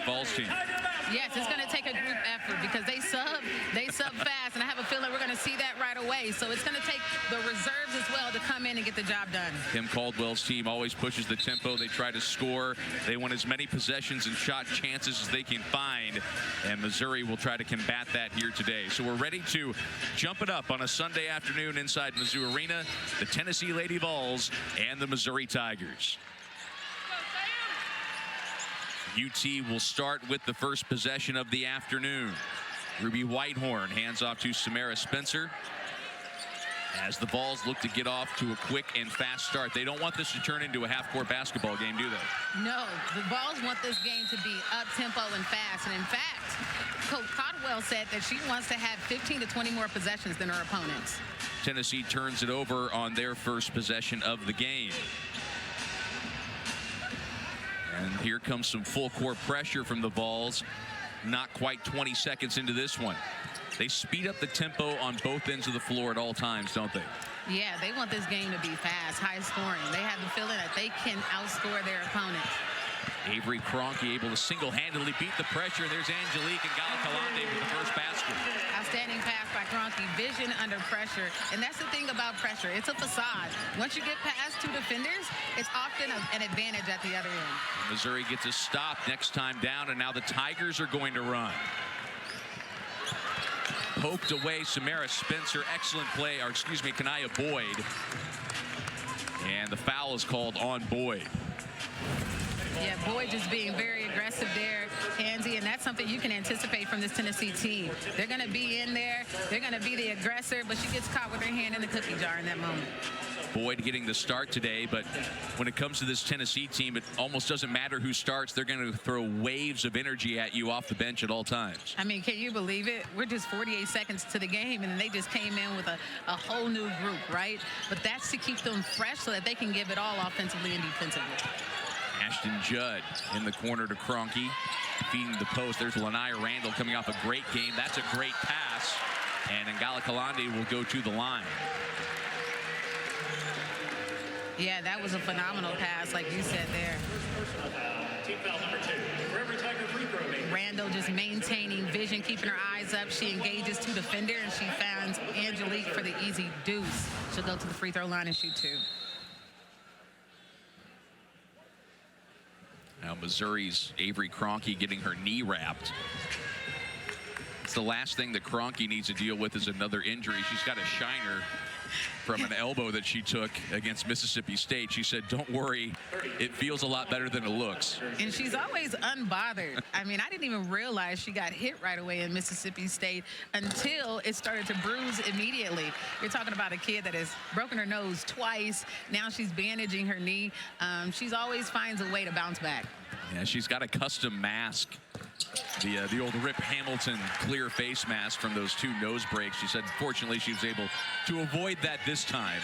Falls team. Yes, it's going to take a group effort because they sub fast, and I have a feeling we're going to see that right away. So it's going to take the reserves as well to come in and get the job done. Kim Caldwell's team always pushes the tempo. They try to score. They want as many possessions and shot chances as they can find, and Missouri will try to combat that here today. So we're ready to jump it up on a Sunday afternoon inside Mizzou Arena, the Tennessee Lady Vols and the Missouri Tigers. UT will start with the first possession of the afternoon. Ruby Whitehorn hands off to Samara Spencer as the Vols look to get off to a quick and fast start. They don't want this to turn into a half-court basketball game, do they? No, the Vols want this game to be up-tempo and fast. And in fact, Coach Caldwell said that she wants to have 15 to 20 more possessions than her opponents. Tennessee turns it over on their first possession of the game. And here comes some full court pressure from the Vols. Not quite 20 seconds into this one. They speed up the tempo on both ends of the floor at all times, don't they? Yeah, they want this game to be fast, high scoring. They have the feeling that they can outscore their opponents. Avery Kroenke able to single-handedly beat the pressure. There's Angelique and Galakalande with the first basket. Outstanding pass by Kroenke. Vision under pressure. And that's the thing about pressure. It's a facade. Once you get past two defenders, it's often an advantage at the other end. Missouri gets a stop next time down, and now the Tigers are going to run. Poked away Samara Spencer. Excellent play, or excuse me, Kanaya Boyd. And the foul is called on Boyd. Yeah, Boyd just being very aggressive there, Pansy, and that's something you can anticipate from this Tennessee team. They're going to be in there. They're going to be the aggressor, but she gets caught with her hand in the cookie jar in that moment. Boyd getting the start today, but when it comes to this Tennessee team, it almost doesn't matter who starts. They're going to throw waves of energy at you off the bench at all times. I mean, can you believe it? We're just 48 seconds to the game, and they just came in with a whole new group, right? But that's to keep them fresh so that they can give it all offensively and defensively. Ashton Judd in the corner to Kroenke, feeding the post. There's Lanaya Randall coming off a great game. That's a great pass, and Ngala will go to the line. Yeah, that was a phenomenal pass, like you said there. Team foul number 2. For every Tiger free throw made. Randall just maintaining vision, keeping her eyes up. She engages two defender, and she finds Angelique for the easy deuce. She'll go to the free throw line and shoot 2. Now Missouri's Avery Kroenke getting her knee wrapped. It's the last thing that Kroenke needs to deal with is another injury. She's got a shiner from an elbow that she took against Mississippi State. She said, don't worry, it feels a lot better than it looks. And she's always unbothered. I mean, I didn't even realize she got hit right away in Mississippi State until it started to bruise immediately. You're talking about a kid that has broken her nose twice. Now she's bandaging her knee. She's always finds a way to bounce back. Yeah, she's got a custom mask. The old Rip Hamilton clear face mask from those 2 nose breaks. She said, fortunately, she was able to avoid that this time.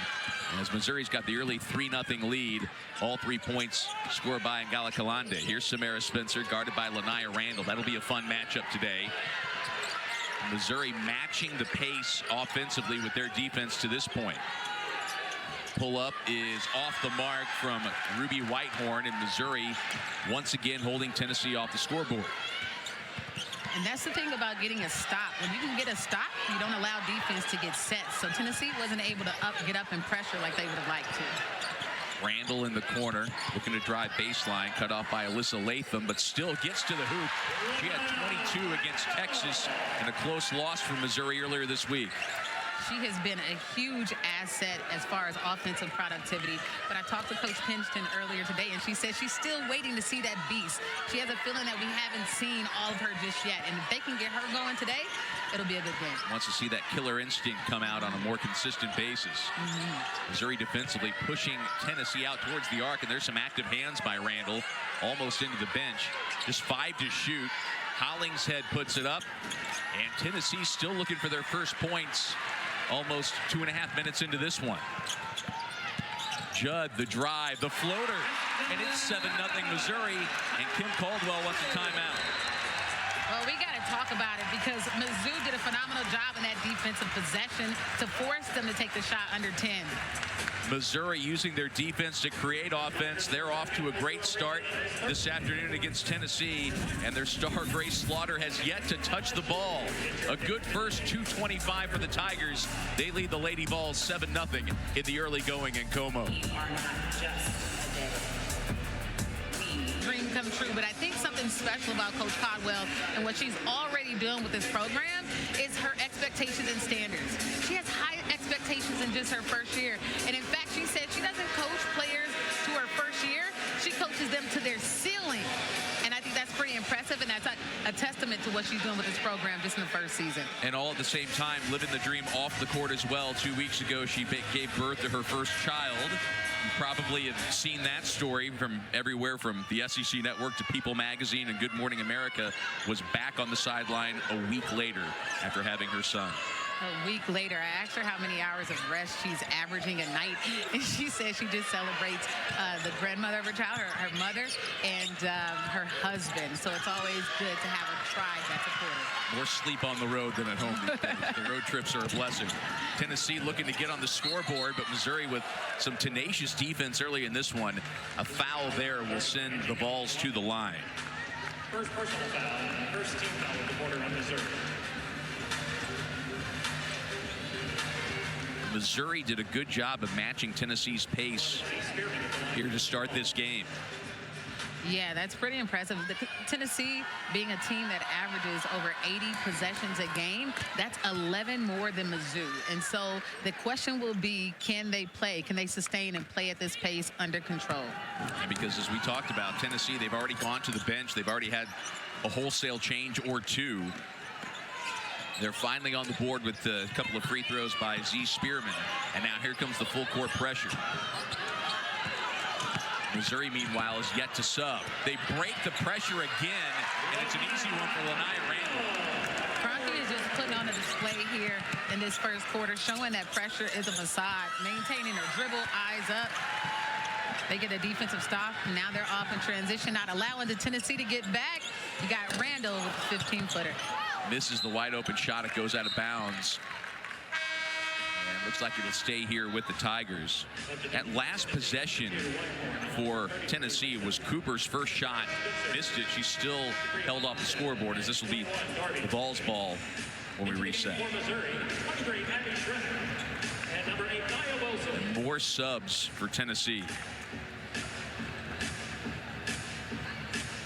As Missouri's got the early 3-0 lead, all 3 points scored by Ngala. Here's Samara Spencer, guarded by Lanaya Randall. That'll be a fun matchup today. Missouri matching the pace offensively with their defense to this point. Pull-up is off the mark from Ruby Whitehorn, and Missouri once again holding Tennessee off the scoreboard. And that's the thing about getting a stop. When you can get a stop, you don't allow defense to get set. So Tennessee wasn't able to get up and pressure like they would have liked to. Randall in the corner, looking to drive baseline, cut off by Alyssa Latham, but still gets to the hoop. She had 22 against Texas in a close loss for Missouri earlier this week. She has been a huge asset as far as offensive productivity. But I talked to Coach Pinchton earlier today, and she said she's still waiting to see that beast. She has a feeling that we haven't seen all of her just yet. And if they can get her going today, it'll be a good game. Wants to see that killer instinct come out on a more consistent basis. Missouri defensively pushing Tennessee out towards the arc, and there's some active hands by Randall, almost into the bench. Just 5 to shoot. Hollingshead puts it up, and Tennessee still looking for their first points. Almost 2.5 minutes into this one. Judd, the drive, the floater, and it's 7-0 Missouri, and Kim Caldwell wants a timeout. Well, we got to talk about it because Mizzou did a phenomenal job in that defensive possession to force them to take the shot under 10. Missouri using their defense to create offense. They're off to a great start this afternoon against Tennessee, and their star Grace Slaughter has yet to touch the ball. A good first 2:25 for the Tigers. They lead the Lady Vols 7-0 in the early going in Como. Dream come true, but I think something special about Coach Caldwell and what she's already doing with this program is her expectations and standards. She has high expectations in just her first year, and in fact, she said she doesn't coach players to her first year. She coaches them to their ceiling, and I think that's pretty impressive, and that's a testament to what she's doing with this program just in the first season. And all at the same time, living the dream off the court as well. 2 weeks ago, she gave birth to her first child. You probably have seen that story from everywhere from the SEC Network to People Magazine, and Good Morning America was back on the sideline a week later after having her son. A week later, I asked her how many hours of rest she's averaging a night, and she said she just celebrates the grandmother of her child, her mother, and her husband. So it's always good to have a tribe that's supportive. More sleep on the road than at home these days. The road trips are a blessing. Tennessee looking to get on the scoreboard, but Missouri with some tenacious defense early in this one. A foul there will send the Vols to the line. First personal foul, first team foul at the border on Missouri. Missouri did a good job of matching Tennessee's pace here to start this game. Yeah, that's pretty impressive. Tennessee being a team that averages over 80 possessions a game, that's 11 more than Mizzou. And so the question will be, can they play? Can they sustain and play at this pace under control? And because as we talked about, Tennessee, they've already gone to the bench. They've already had a wholesale change or two. They're finally on the board with a couple of free throws by Z Spearman. And now here comes the full court pressure. Missouri, meanwhile, is yet to sub. They break the pressure again, and it's an easy one for Lanai Randall. Kroenke is just putting on a display here in this first quarter, showing that pressure is a facade, maintaining her dribble, eyes up. They get a defensive stop. Now they're off in transition, not allowing the Tennessee to get back. You got Randall with the 15-footer. Misses the wide open shot. It goes out of bounds. And looks like it'll stay here with the Tigers. That last possession for Tennessee was Cooper's first shot. Missed it. She's still held off the scoreboard, as this will be the Vols ball when we reset. More subs for Tennessee.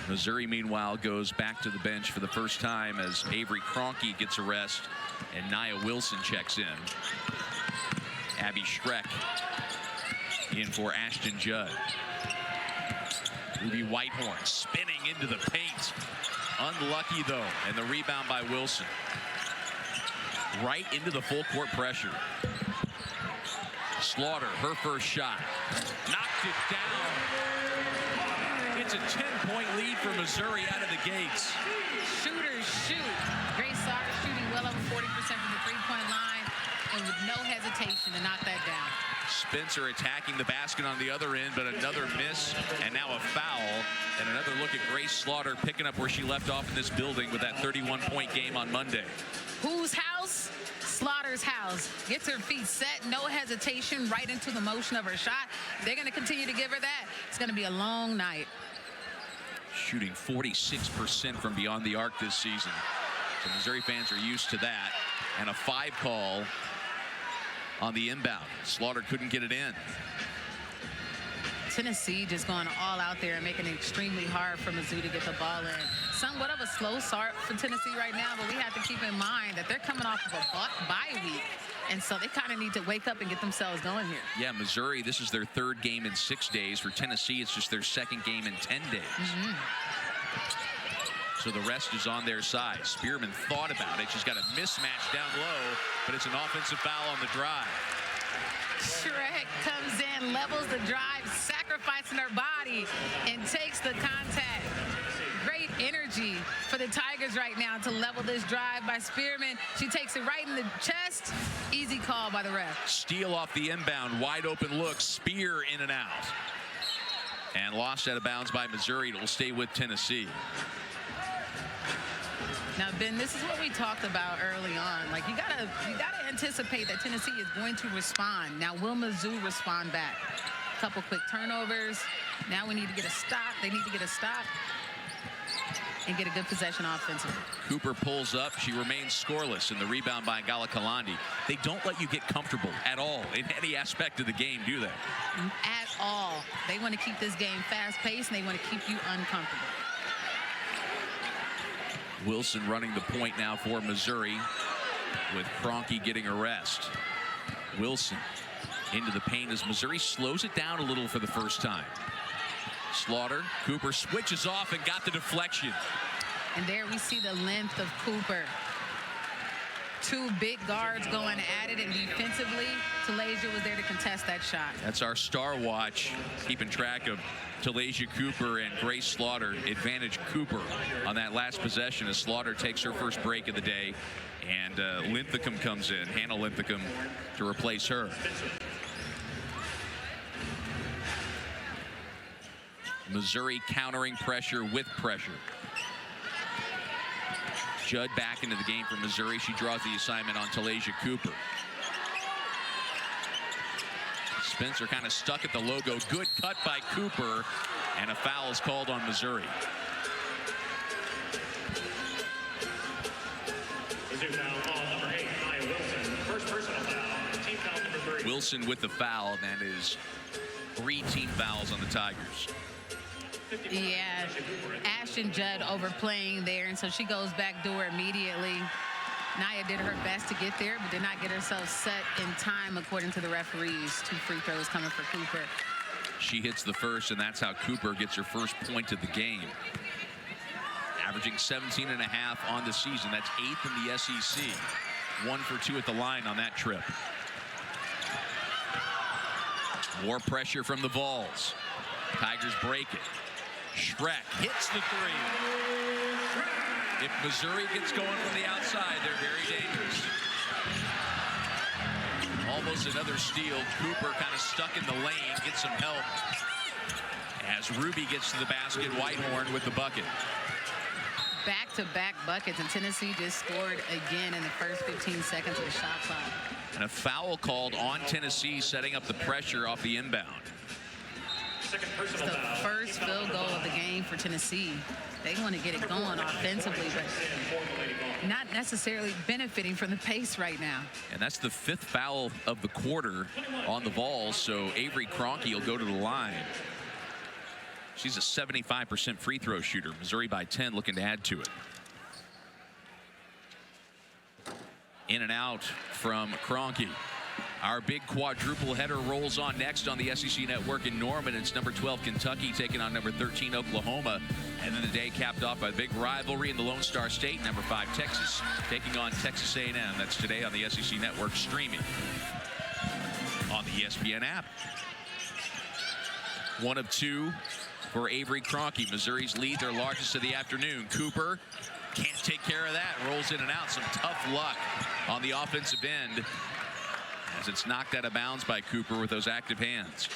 Missouri, meanwhile, goes back to the bench for the first time as Avery Kroenke gets a rest and Nia Wilson checks in. Abby Schreck in for Ashton Judd. Ruby Whitehorn spinning into the paint. Unlucky, though, and the rebound by Wilson. Right into the full court pressure. Slaughter, her first shot. Knocked it down. It's a 10-point lead for Missouri out of the gates. Shooters shoot. Grace Slaughter shooting well over 40% from the three-point line, and with no hesitation to knock that down. Spencer attacking the basket on the other end, but another miss, and now a foul. And another look at Grace Slaughter picking up where she left off in this building with that 31-point game on Monday. Whose house? Slaughter's house. Gets her feet set, no hesitation, right into the motion of her shot. They're going to continue to give her that. It's going to be a long night. Shooting 46% from beyond the arc this season. So Missouri fans are used to that. And a 5 call on the inbound. Slaughter couldn't get it in. Tennessee just going all out there and making it extremely hard for Mizzou to get the ball in. Somewhat of a slow start for Tennessee right now, but we have to keep in mind that they're coming off of a bye week. And so they kind of need to wake up and get themselves going here. Yeah, Missouri, this is their 3rd game in 6 days. For Tennessee, it's just their 2nd game in 10 days. So the rest is on their side. Spearman thought about it. She's got a mismatch down low, but it's an offensive foul on the drive. Shrek comes in, levels the drive, sacrificing her body, and takes the contact. Great energy for the Tigers right now to level this drive by Spearman. She takes it right in the chest. Easy call by the ref. Steal off the inbound, wide open look, Spear in and out. And lost out of bounds by Missouri. It will stay with Tennessee. Now, Ben, this is what we talked about early on. Like, you gotta anticipate that Tennessee is going to respond. Now, will Mizzou respond back? A couple quick turnovers. Now we need to get a stop. They need to get a stop and get a good possession offensively. Cooper pulls up. She remains scoreless in the rebound by Galakalandi. They don't let you get comfortable at all in any aspect of the game, do they? At all. They want to keep this game fast-paced, and they want to keep you uncomfortable. Wilson running the point now for Missouri, with Kroenke getting a rest. Wilson into the paint as Missouri slows it down a little for the first time. Slaughter, Cooper switches off and got the deflection. And there we see the length of Cooper. Two big guards going at it, and defensively, Talasia was there to contest that shot. That's our star watch, keeping track of Talasia Cooper and Grace Slaughter. Advantage Cooper on that last possession as Slaughter takes her first break of the day, and Linthicum comes in, Hannah Linthicum, to replace her. Missouri countering pressure with pressure. Judd back into the game for Missouri. She draws the assignment on Talasia Cooper. Spencer kind of stuck at the logo. Good cut by Cooper, and a foul is called on Missouri. Wilson with the foul, and that is 3 team fouls on the Tigers. Yeah, Ashton Judd overplaying there, and so she goes back door immediately. Naya did her best to get there, but did not get herself set in time, according to the referees. 2 free throws coming for Cooper. She hits the first, and that's how Cooper gets her first point of the game. Averaging 17.5 on the season. That's 8th in the SEC. 1 for 2 at the line on that trip. More pressure from the Vols. Tigers break it. Schreck hits the 3. If Missouri gets going from the outside, they're very dangerous. Almost another steal. Cooper kind of stuck in the lane, gets some help. As Ruby gets to the basket, Whitehorn with the bucket. Back-to-back buckets, and Tennessee just scored again in the first 15 seconds of the shot clock. And a foul called on Tennessee, setting up the pressure off the inbound. It's the first field goal of the game for Tennessee. They want to get it going offensively, but not necessarily benefiting from the pace right now. And that's the 5th foul of the quarter on the Vols, so Avery Kroenke will go to the line. She's a 75% free throw shooter. Missouri by 10, looking to add to it. In and out from Kroenke. Our big quadruple header rolls on next on the SEC Network in Norman. It's number 12 Kentucky taking on number 13 Oklahoma. And then the day capped off by a big rivalry in the Lone Star State. Number 5 Texas taking on Texas A&M. That's today on the SEC Network, streaming on the ESPN app. 1 of 2 for Avery Kroenke. Missouri's lead, their largest of the afternoon. Cooper can't take care of that. Rolls in and out. Some tough luck on the offensive end, as it's knocked out of bounds by Cooper with those active hands.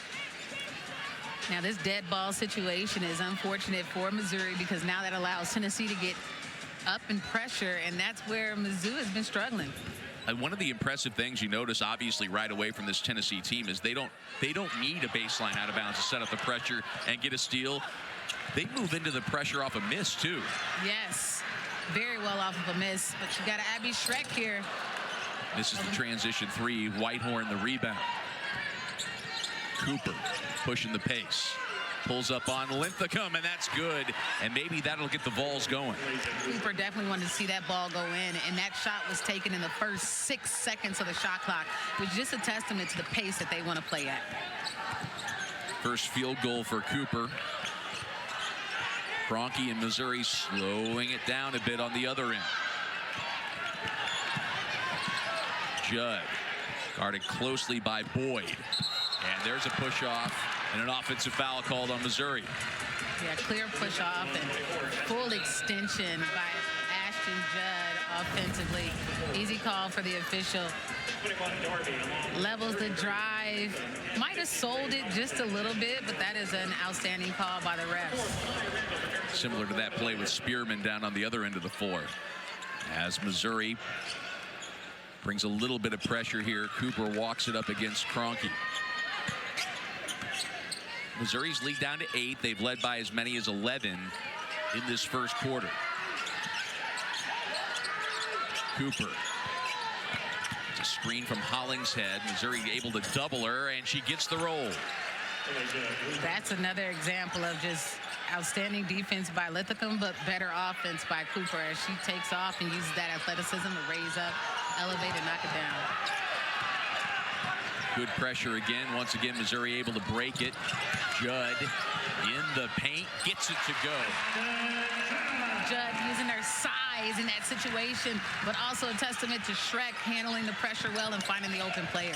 Now, this dead ball situation is unfortunate for Missouri, because now that allows Tennessee to get up in pressure, and that's where Mizzou has been struggling. And one of the impressive things you notice, obviously, right away from this Tennessee team is they don't need a baseline out of bounds to set up the pressure and get a steal. They move into the pressure off a miss, too. Yes, very well off of a miss, but you got Abby Schreck here. This is the transition 3. Whitehorn the rebound. Cooper pushing the pace. Pulls up on Linthicum, and that's good. And maybe that'll get the Vols going. Cooper definitely wanted to see that ball go in, and that shot was taken in the first 6 seconds of the shot clock, which is just a testament to the pace that they want to play at. First field goal for Cooper. Kroenke and Missouri slowing it down a bit on the other end. Judd guarded closely by Boyd. And there's a push off and an offensive foul called on Missouri. Yeah, clear push off and full extension by Ashton Judd offensively. Easy call for the official. Levels the drive. Might have sold it just a little bit, but that is an outstanding call by the refs. Similar to that play with Spearman down on the other end of the floor. As Missouri brings a little bit of pressure here, Cooper walks it up against Kroenke. Missouri's lead down to 8. They've led by as many as 11 in this first quarter. Cooper. It's a screen from Hollingshead. Missouri able to double her, and she gets the roll. That's another example of just outstanding defense by Lithicum, but better offense by Cooper as she takes off and uses that athleticism to raise up, elevate, and knock it down. Good pressure again. Once again, Missouri able to break it. Judd in the paint, gets it to go. Judd using her size in that situation, but also a testament to Shrek handling the pressure well and finding the open player.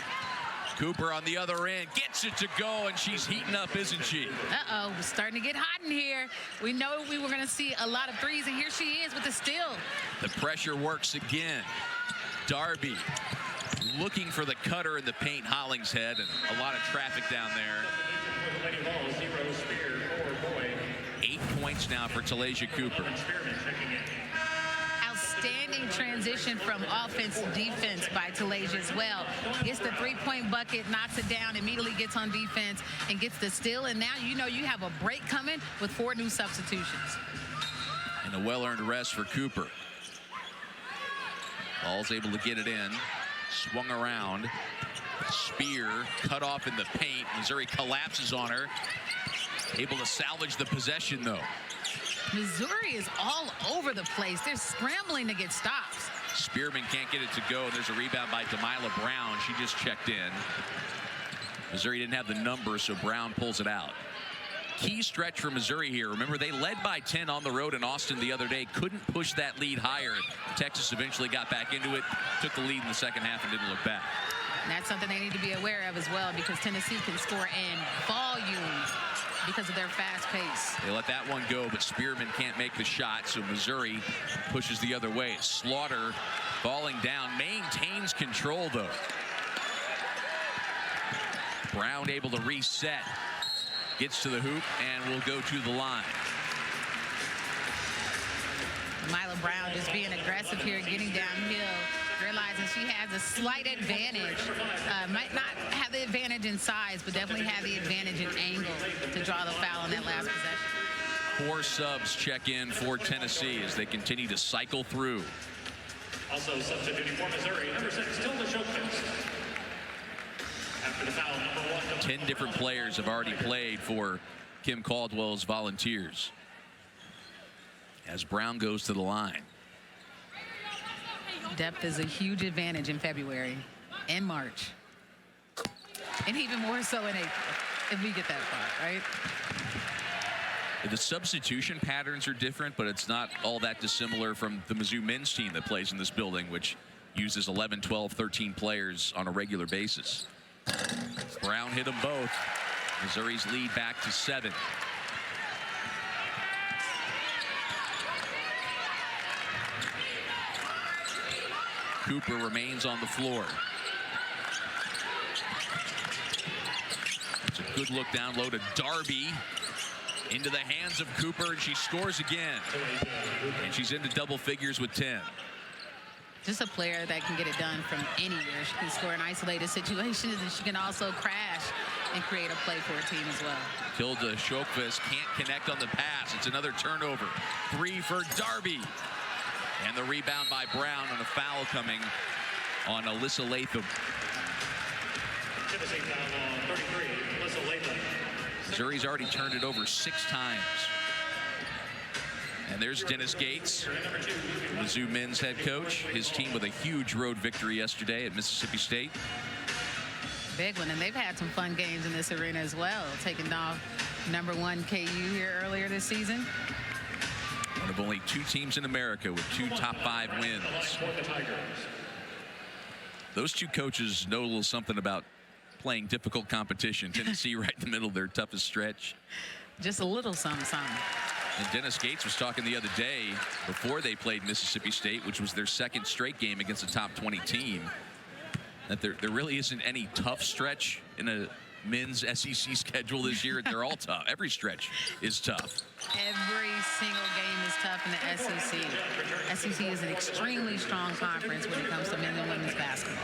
Cooper on the other end gets it to go, and she's heating up, isn't she? Uh-oh, we're starting to get hot in here. We know we were going to see a lot of threes, and here she is with the steal. The pressure works again. Darby looking for the cutter in the paint. Hollingshead, and a lot of traffic down there. 8 points now for Talasia Cooper. Outstanding transition from offense to defense by Talasia as well. Gets the three-point bucket, knocks it down, immediately gets on defense, and gets the steal. And now you know you have a break coming with 4 new substitutions. And a well-earned rest for Cooper. Ball's able to get it in. Swung around. Spear cut off in the paint. Missouri collapses on her. Able to salvage the possession, though. Missouri is all over the place. They're scrambling to get stops. Spearman can't get it to go. There's a rebound by Delilah Brown. She just checked in. Missouri didn't have the number, so Brown pulls it out. Key stretch for Missouri here. Remember, they led by 10 on the road in Austin the other day. Couldn't push that lead higher. Texas eventually got back into it, took the lead in the second half, and didn't look back. And that's something they need to be aware of as well, because Tennessee can score in volume because of their fast pace. They let that one go, but Spearman can't make the shot, so Missouri pushes the other way. Slaughter falling down, maintains control, though. Brown able to reset. Gets to the hoop and will go to the line. Mila Brown just being aggressive here, getting downhill, realizing she has a slight advantage. Might not have the advantage in size, but definitely have the advantage in angle to draw the foul in that last possession. 4 subs check in for Tennessee as they continue to cycle through. Also substituting for Missouri, number 6, Tilda Showcase. After the foul, number 1. 10 different players have already played for Kim Caldwell's Volunteers. As Brown goes to the line. Depth is a huge advantage in February and March. And even more so in April, if we get that far, right? The substitution patterns are different, but it's not all that dissimilar from the Mizzou men's team that plays in this building, which uses 11, 12, 13 players on a regular basis. Brown hit them both. Missouri's lead back to 7. Cooper remains on the floor. It's a good look down low to Darby. Into the hands of Cooper, and she scores again. And she's into double figures with 10. Just a player that can get it done from anywhere. She can score in isolated situations, and she can also crash and create a play for a team as well. Tilda Shokvis can't connect on the pass. It's another turnover. 3 for Darby. And the rebound by Brown on a foul coming on Alyssa Latham. Tennessee foul on 33, Alyssa Latham. Missouri's already turned it over 6 times. And there's Dennis Gates, Mizzou men's head coach. His team with a huge road victory yesterday at Mississippi State. Big one, and they've had some fun games in this arena as well, taking off number 1 KU here earlier this season. One of only 2 teams in America with 2 top 5 wins. Those 2 coaches know a little something about playing difficult competition. Tennessee right in the middle of their toughest stretch. Just a little something. And Dennis Gates was talking the other day before they played Mississippi State, which was their 2nd straight game against a top 20 team, that there really isn't any tough stretch in a men's SEC schedule this year. They're all tough. Every stretch is tough. Every single game is tough in the SEC. SEC is an extremely strong conference when it comes to men's and women's basketball.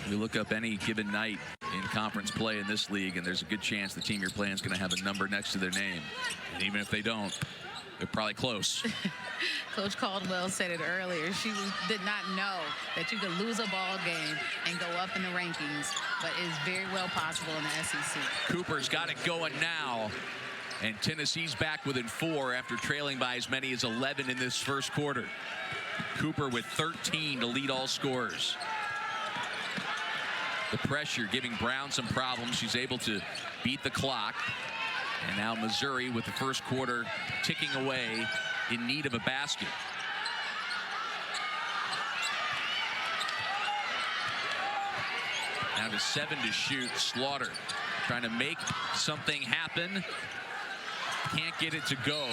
You look up any given night in conference play in this league, and there's a good chance the team you're playing is going to have a number next to their name. And even if they don't, they're probably close. Coach Caldwell said it earlier. She did not know that you could lose a ball game and go up in the rankings, but it is very well possible in the SEC. Cooper's got it going now, and Tennessee's back within 4 after trailing by as many as 11 in this first quarter. Cooper with 13 to lead all scorers. The pressure giving Brown some problems. She's able to beat the clock. And now Missouri with the first quarter ticking away in need of a basket. Down to 7 to shoot. Slaughter trying to make something happen. Can't get it to go.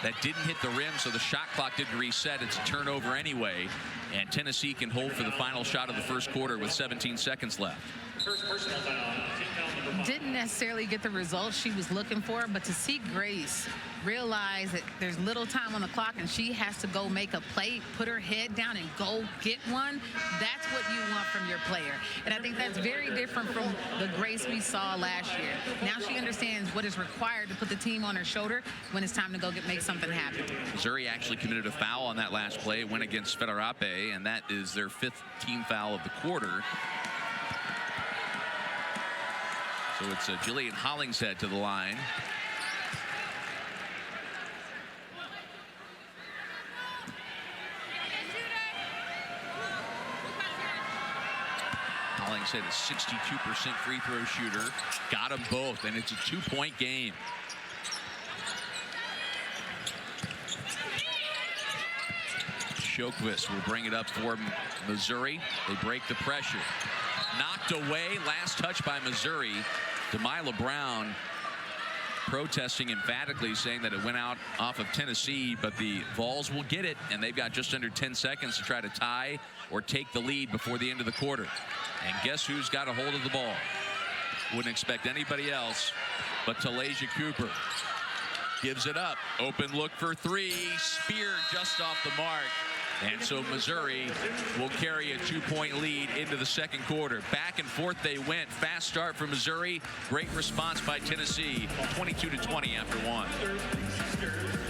That didn't hit the rim, so the shot clock didn't reset. It's a turnover anyway. And Tennessee can hold for the final shot of the first quarter with 17 seconds left. First personal foul. Team foul number 5. Didn't necessarily get the results she was looking for, but to see Grace realize that there's little time on the clock and she has to go make a play, put her head down and go get one, that's what you want from your player. And I think that's very different from the Grace we saw last year. Now she understands what is required to put the team on her shoulder when it's time to go make something happen. Missouri actually committed a foul on that last play. It went against Federape, and that is their 5th team foul of the quarter. So it's Jillian Hollingshead to the line. Hollingshead is 62% free throw shooter. Got them both, and it's a 2-point game. Sjökvist will bring it up for Missouri. They break the pressure. Knocked away. Last touch by Missouri. Delilah Brown protesting emphatically, saying that it went out off of Tennessee, but the Vols will get it, and they've got just under 10 seconds to try to tie or take the lead before the end of the quarter. And guess who's got a hold of the ball? Wouldn't expect anybody else but Talasia Cooper. Gives it up. Open look for 3. Spear just off the mark. And so Missouri will carry a 2-point lead into the second quarter. Back and forth they went. Fast start for Missouri. Great response by Tennessee. 22-20 after 1.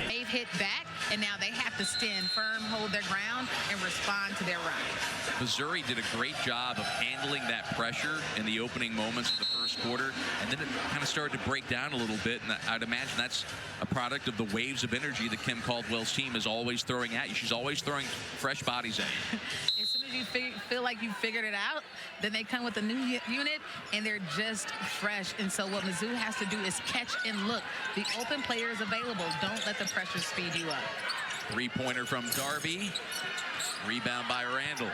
They've hit back, and now they have to stand firm, hold their ground, and respond to their run. Missouri did a great job of handling that pressure in the opening moments of the first quarter, and then it kind of started to break down a little bit, and I'd imagine that's a product of the waves of energy that Kim Caldwell's team is always throwing at you. She's always throwing fresh bodies at you. As soon as you feel like you figured it out, then they come with a new unit, and they're just fresh. And so what Mizzou has to do is catch and look. The open player is available. Don't let the pressure speed you up. 3-pointer from Darby. Rebound by Randall.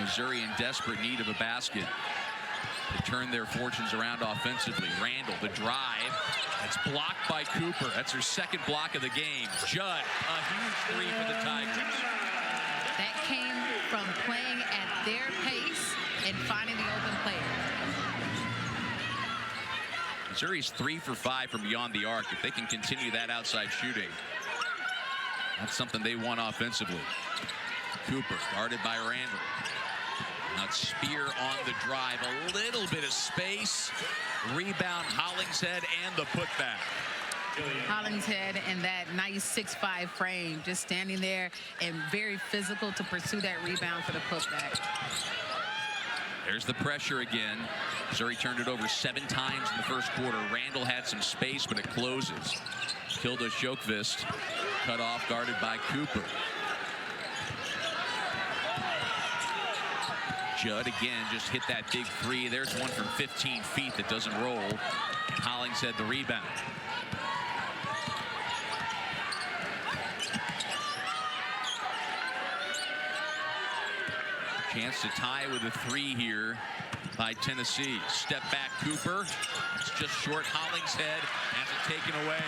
Missouri in desperate need of a basket to turn their fortunes around offensively. Randall, the drive. It's blocked by Cooper. That's her second block of the game. Judd, a huge 3 for the Tigers. That came from playing at their pace and finding the open player. Missouri's 3 for 5 from beyond the arc. If they can continue that outside shooting, that's something they want offensively. Cooper guarded by Randall. Now Spear on the drive. A little bit of space. Rebound Hollingshead and the putback. Hollingshead in that nice 6'5" frame, just standing there and very physical to pursue that rebound for the putback. There's the pressure again. Missouri turned it over 7 times in the first quarter. Randall had some space, but it closes. Kilda Sjökvist cut off, guarded by Cooper. Judd again just hit that big 3. There's one from 15 feet that doesn't roll. And Hollingshead the rebound. Chance to tie with a 3 here by Tennessee. Step back Cooper. It's just short. Hollingshead has it taken away.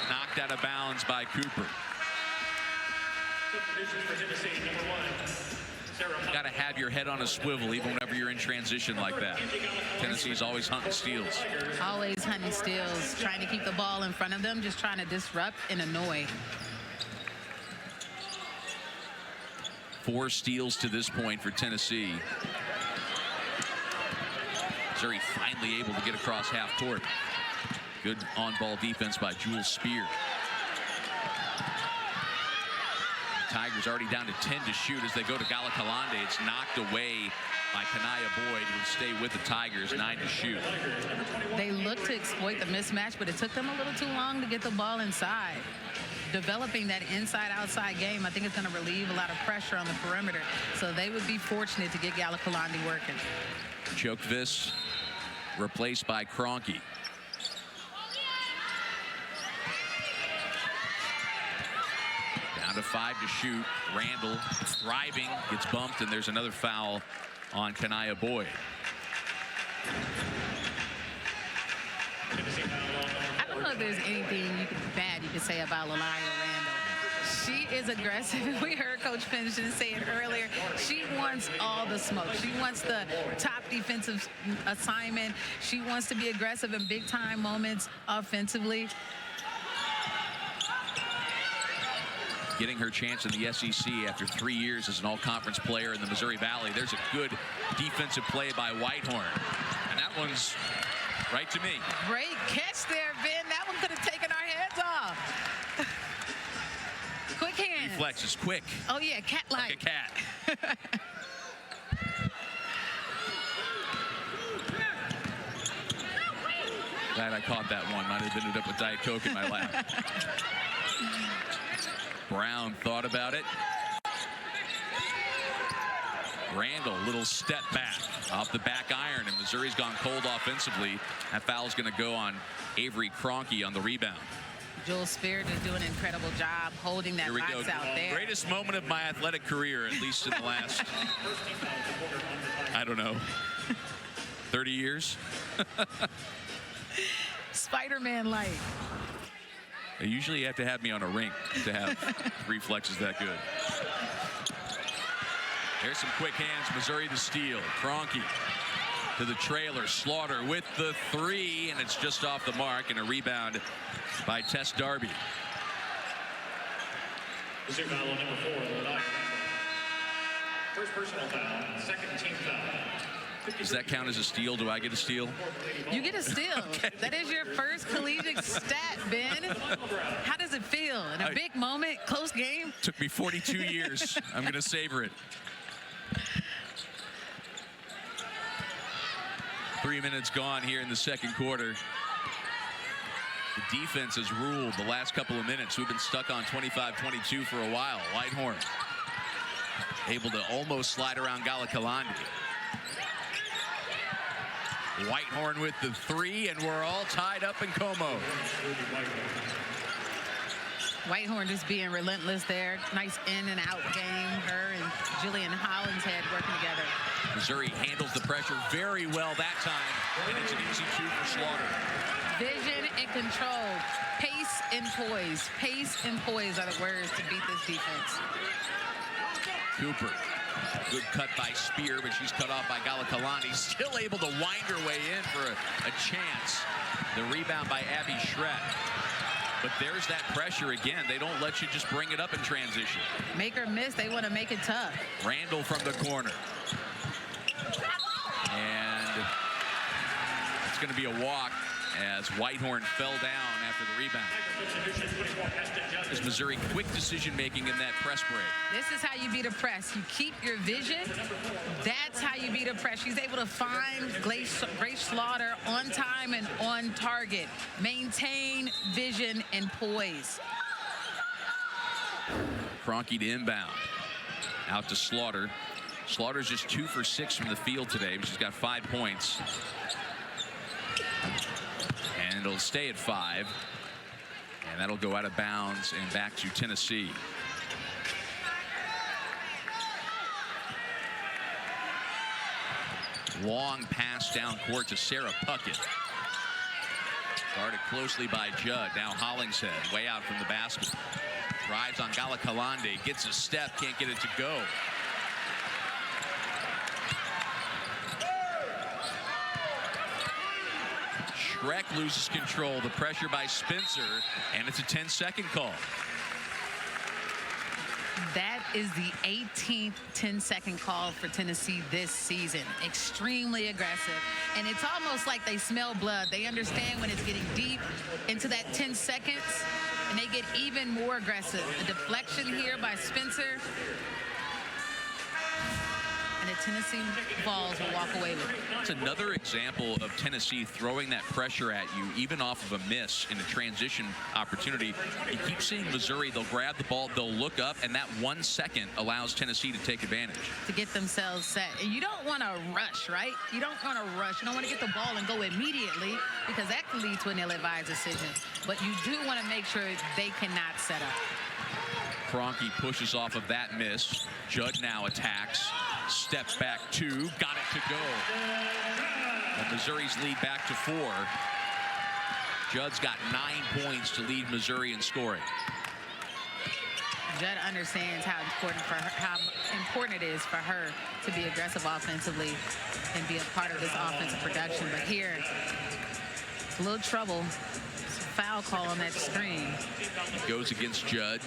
Knocked out of bounds by Cooper. Substitution for Tennessee, number 1, Sarah Puck. Got to have your head on a swivel even whenever you're in transition like that. Tennessee's always hunting steals. Always hunting steals, trying to keep the ball in front of them, just trying to disrupt and annoy. 4 steals to this point for Tennessee. Missouri finally able to get across half court. Good on-ball defense by Jules Spear. The Tigers already down to 10 to shoot as they go to Galakalande. It's knocked away by Kanaya Boyd, who will stay with the Tigers, 9 to shoot. They look to exploit the mismatch, but it took them a little too long to get the ball inside. Developing that inside-outside game, I think it's going to relieve a lot of pressure on the perimeter. So they would be fortunate to get Galakalande working. Chokvis replaced by Kroenke. Down to 5 to shoot. Randall thriving, gets bumped, and there's another foul on Kanaya Boyd. I don't know if there's anything bad you could say about Lalia Randall. She is aggressive. We heard Coach Finchon say it earlier. She wants all the smoke. She wants the top defensive assignment. She wants to be aggressive in big-time moments offensively. Getting her chance in the SEC after 3 years as an all-conference player in the Missouri Valley. There's a good defensive play by Whitehorn. And that one's right to me. Great catch there, Ben. That one could have taken our heads off. Quick hands. Reflexes quick. Oh, yeah, cat-like. Like a cat. Glad I caught that one. Might have ended up with Diet Coke in my lap. Brown thought about it. Randall, little step back off the back iron, and Missouri's gone cold offensively. That foul's going to go on Avery Kroenke on the rebound. Jules Spear is doing an incredible job holding that box out there. Greatest moment of my athletic career, at least in the last, I don't know, 30 years. Spider-Man-like. Usually you have to have me on a rink to have reflexes that good. There's some quick hands. Missouri to steal. Kroenke to the trailer. Slaughter with the 3, and it's just off the mark, and a rebound by Tess Darby. Missouri foul on number 4, Rhode Island. First personal foul, second team foul. Does that count as a steal? Do I get a steal? You get a steal. Okay. That is your first collegiate stat, Ben. How does it feel? In a big moment, close game? Took me 42 years. I'm going to savor it. 3 minutes gone here in the second quarter. The defense has ruled the last couple of minutes. We've been stuck on 25-22 for a while. Whitehorn able to almost slide around Galakalande. Whitehorn with the 3, and we're all tied up in Como. Whitehorn just being relentless there. Nice in and out game. Her and Jillian Hollinshead working together. Missouri handles the pressure very well that time, and it's an easy 2 for Slaughter. Vision and control. Pace and poise. Pace and poise are the words to beat this defense. Cooper. Good cut by Spear, but she's cut off by Galakalande. Still able to wind her way in for a chance. The rebound by Abby Schreck. But there's that pressure again. They don't let you just bring it up in transition. Make or miss, they want to make it tough. Randall from the corner. And it's going to be a walk as Whitehorn fell down after the rebound. Is Missouri quick decision-making in that press break. This is how you beat a press. You keep your vision. That's how you beat a press. She's able to find Grace Slaughter on time and on target. Maintain vision and poise. Kroenke to inbound. Out to Slaughter. Slaughter's just 2 for 6 from the field today, but she's got 5 points. And it'll stay at 5. And that'll go out of bounds and back to Tennessee. Long pass down court to Sarah Puckett. Guarded closely by Judd. Now Hollingshead way out from the basket. Drives on Galacalande, gets a step, can't get it to go. Shrek loses control. The pressure by Spencer, and it's a 10-second call. That is the 18th 10-second call for Tennessee this season. Extremely aggressive. And it's almost like they smell blood. They understand when it's getting deep into that 10 seconds, and they get even more aggressive. A deflection here by Spencer. And the Tennessee Vols will walk away with it. It's another example of Tennessee throwing that pressure at you, even off of a miss in a transition opportunity. You keep seeing Missouri, they'll grab the ball, they'll look up, and that 1 second allows Tennessee to take advantage. To get themselves set. And you don't want to rush, right? You don't want to rush. You don't want to get the ball and go immediately, because that can lead to an ill-advised decision. But you do want to make sure they cannot set up. Kroenke pushes off of that miss. Judd now attacks. Steps back 2. Got it to go. And Missouri's lead back to 4. Judd's got 9 points to lead Missouri in scoring. Judd understands how important it is for her to be aggressive offensively and be a part of this offensive production. But here, it's a little trouble. It's a foul call on that screen. It goes against Judd.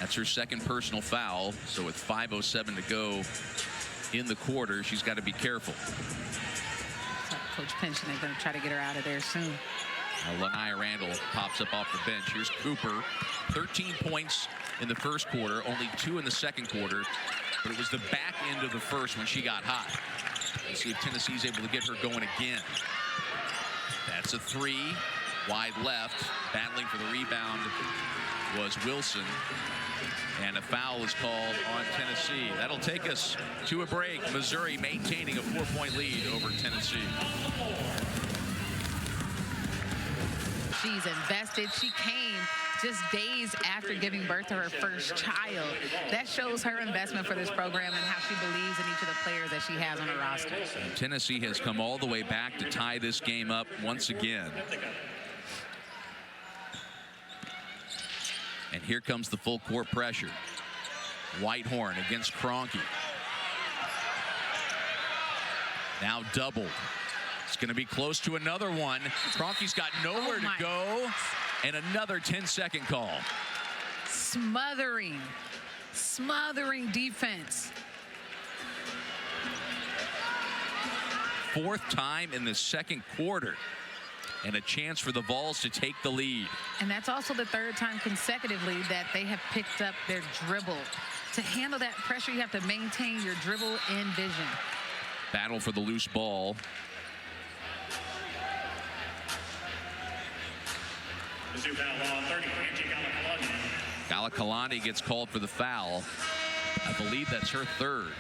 That's her second personal foul. So with 5:07 to go in the quarter, she's got to be careful. So Coach Pinch, they're going to try to get her out of there soon. Lanai Randall pops up off the bench. Here's Cooper. 13 points in the first quarter, only 2 in the second quarter. But it was the back end of the first when she got hot. Let's see if Tennessee's able to get her going again. That's a 3. Wide left. Battling for the rebound was Wilson. And a foul is called on Tennessee. That'll take us to a break. Missouri maintaining a 4-point lead over Tennessee. She's invested. She came just days after giving birth to her first child. That shows her investment for this program and how she believes in each of the players that she has on her roster. And Tennessee has come all the way back to tie this game up once again. And here comes the full court pressure. Whitehorn against Kroenke. Now doubled. It's going to be close to another one. Kroenke's got nowhere to go. And another 10-second call. Smothering defense. 4th time in the second quarter. And a chance for the Vols to take the lead. And that's also the 3rd time consecutively that they have picked up their dribble. To handle that pressure, you have to maintain your dribble and vision. Battle for the loose ball. Mizzou foul on 30, Angie Galacalande. Galacalande gets called for the foul. I believe that's her 3rd.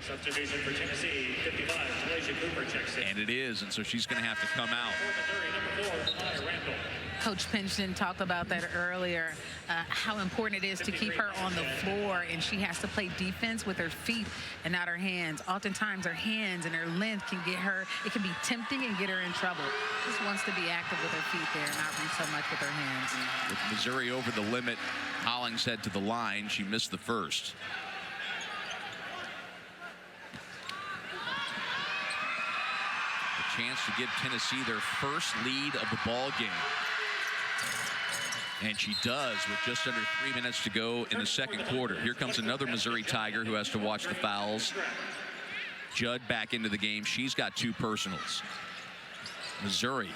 Substitution for Tennessee, 55, Talaysia Cooper checks in. And it is, and so she's going to have to come out. For Missouri, number 4, Lanai Randall. Coach Pinchton talked about that earlier, how important it is to keep her on the floor, and she has to play defense with her feet and not her hands. Oftentimes her hands and her length can get her, it can be tempting and get her in trouble. Just wants to be active with her feet there, not do so much with her hands. With Missouri over the limit, Hollingshead to the line. She missed the first. Chance to give Tennessee their first lead of the ball game. And she does with just under 3 minutes to go in the second quarter. Here comes another Missouri Tiger who has to watch the fouls. Judd back into the game. She's got 2 personals. Missouri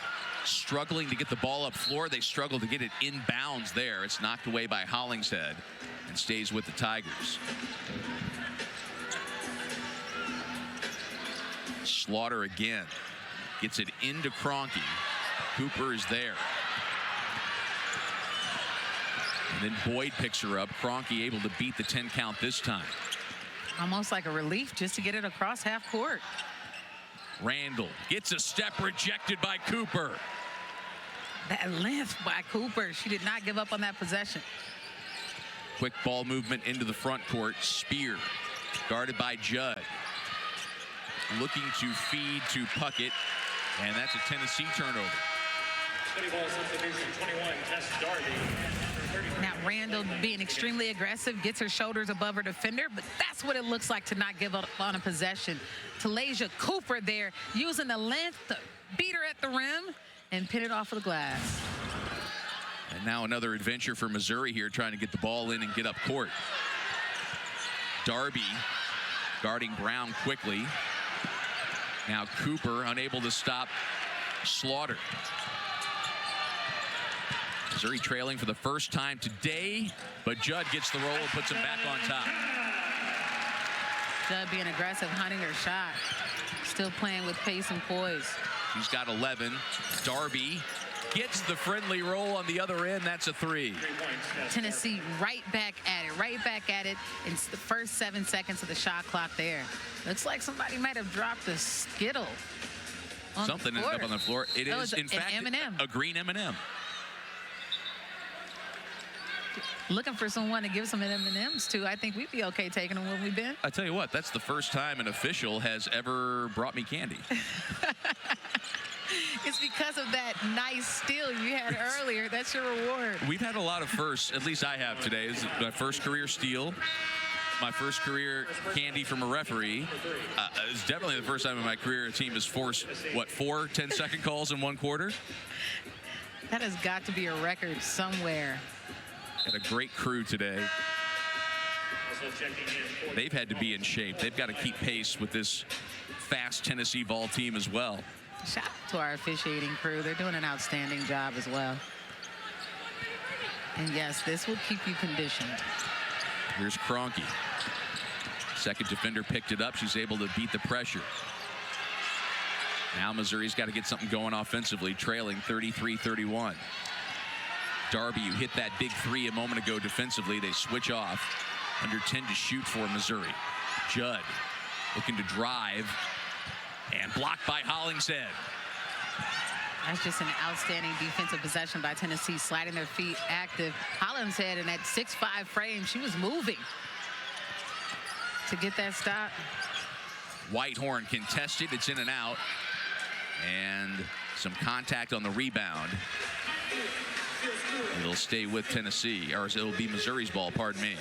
struggling to get the ball up floor. They struggle to get it inbounds there. It's knocked away by Hollingshead and stays with the Tigers. Slaughter again. Gets it into Kroenke. Cooper is there. And then Boyd picks her up. Kroenke able to beat the 10 count this time. Almost like a relief just to get it across half court. Randall gets a step rejected by Cooper. That length by Cooper. She did not give up on that possession. Quick ball movement into the front court. Spear guarded by Judd. Looking to feed to Puckett. And that's a Tennessee turnover. City Ball substitution 21, Tess Darby. Now Randall being extremely aggressive, gets her shoulders above her defender, but that's what it looks like to not give up on a possession. Talasia Cooper there using the length to beat her at the rim and pin it off of the glass. And now another adventure for Missouri here, trying to get the ball in and get up court. Darby guarding Brown quickly. Now Cooper unable to stop Slaughter. Missouri trailing for the first time today, but Judd gets the roll and puts him back on top. Judd being aggressive, hunting her shot. Still playing with pace and poise. She's got 11. Darby gets the friendly roll on the other end. That's a 3. Tennessee right back at it. It's the first 7 seconds of the shot clock there. Looks like somebody might have dropped a Skittle on Something the ended floor. up on the floor. It That is, was in fact, M&M. a green M&M. Looking for someone to give some M&Ms to. I think we'd be okay taking them when we've been. I tell you what, that's the first time an official has ever brought me candy. It's because of that nice steal you had earlier. That's your reward. We've had a lot of firsts, at least I have today. This is my first career steal, my first career candy from a referee. It's definitely the first time in my career a team has forced, what, 4 10-second calls in one quarter? That has got to be a record somewhere. Had a great crew today. They've had to be in shape. They've got to keep pace with this fast Tennessee ball team as well. Shout out to our officiating crew. They're doing an outstanding job as well. And yes, this will keep you conditioned. Here's Kroenke. Second defender picked it up. She's able to beat the pressure. Now Missouri's got to get something going offensively, trailing 33-31. Darby, you hit that big 3 a moment ago defensively. They switch off. Under 10 to shoot for Missouri. Judd looking to drive and blocked by Hollingshead. That's just an outstanding defensive possession by Tennessee, sliding their feet active. Hollingshead in that 6'5" frame, she was moving to get that stop. Whitehorn contested. It's in and out. And some contact on the rebound. It'll stay with Tennessee, or it'll be Missouri's ball, pardon me.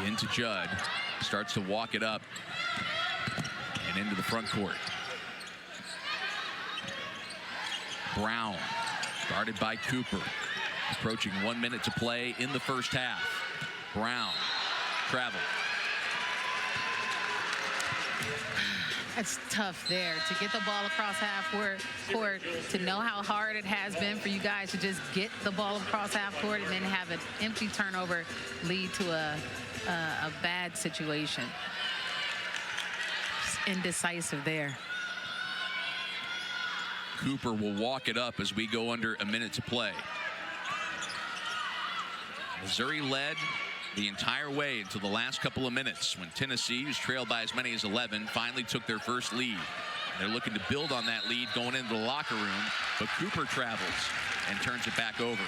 Into Judd, starts to walk it up and into the front court. Brown, guarded by Cooper. Approaching 1 minute to play in the first half. Brown, travel. It's tough there to get the ball across half court, to know how hard it has been for you guys to just get the ball across half court and then have an empty turnover lead to a bad situation. Just indecisive there. Cooper will walk it up as we go under a minute to play. Missouri led the entire way until the last couple of minutes when Tennessee, who's trailed by as many as 11, finally took their first lead. They're looking to build on that lead going into the locker room, but Cooper travels and turns it back over.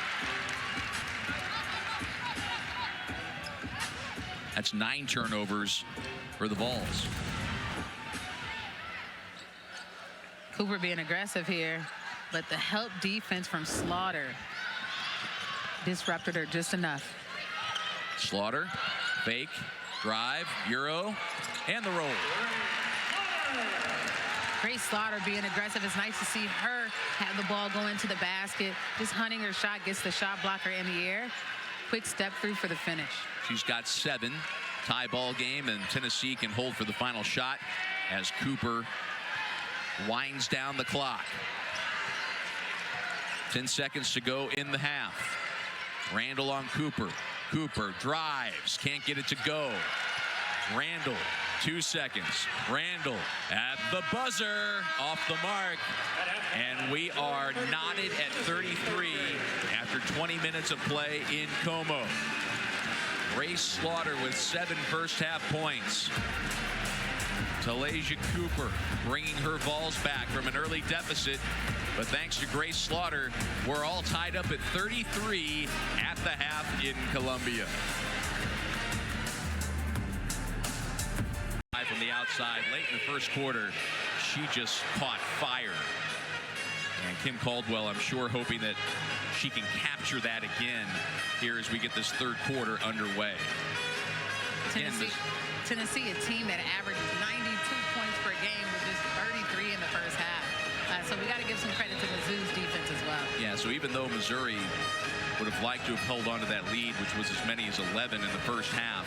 That's 9 turnovers for the Vols. Cooper being aggressive here, but the help defense from Slaughter disrupted her just enough. Slaughter, fake, drive, Euro, and the roll. Grace Slaughter being aggressive. It's nice to see her have the ball go into the basket. Just hunting her shot, gets the shot blocker in the air. Quick step through for the finish. She's got 7. Tie ball game, and Tennessee can hold for the final shot as Cooper winds down the clock. 10 seconds to go in the half. Randall on Cooper. Cooper drives, can't get it to go. Randall, 2 seconds. Randall at the buzzer, off the mark. And we are knotted at 33 after 20 minutes of play in Como. Grace Slaughter with 7 first-half points. Talasia Cooper bringing her Vols back from an early deficit. But thanks to Grace Slaughter, we're all tied up at 33 at the half in Columbia. drive from the outside late in the first quarter. She just caught fire. And Kim Caldwell, I'm sure, hoping that she can capture that again here as we get this third quarter underway. Tennessee, a team that averages 92 points per game with just 33 in the first half. So we got to give some credit to Mizzou's defense as well. Yeah, so even though Missouri would have liked to have held on to that lead, which was as many as 11 in the first half,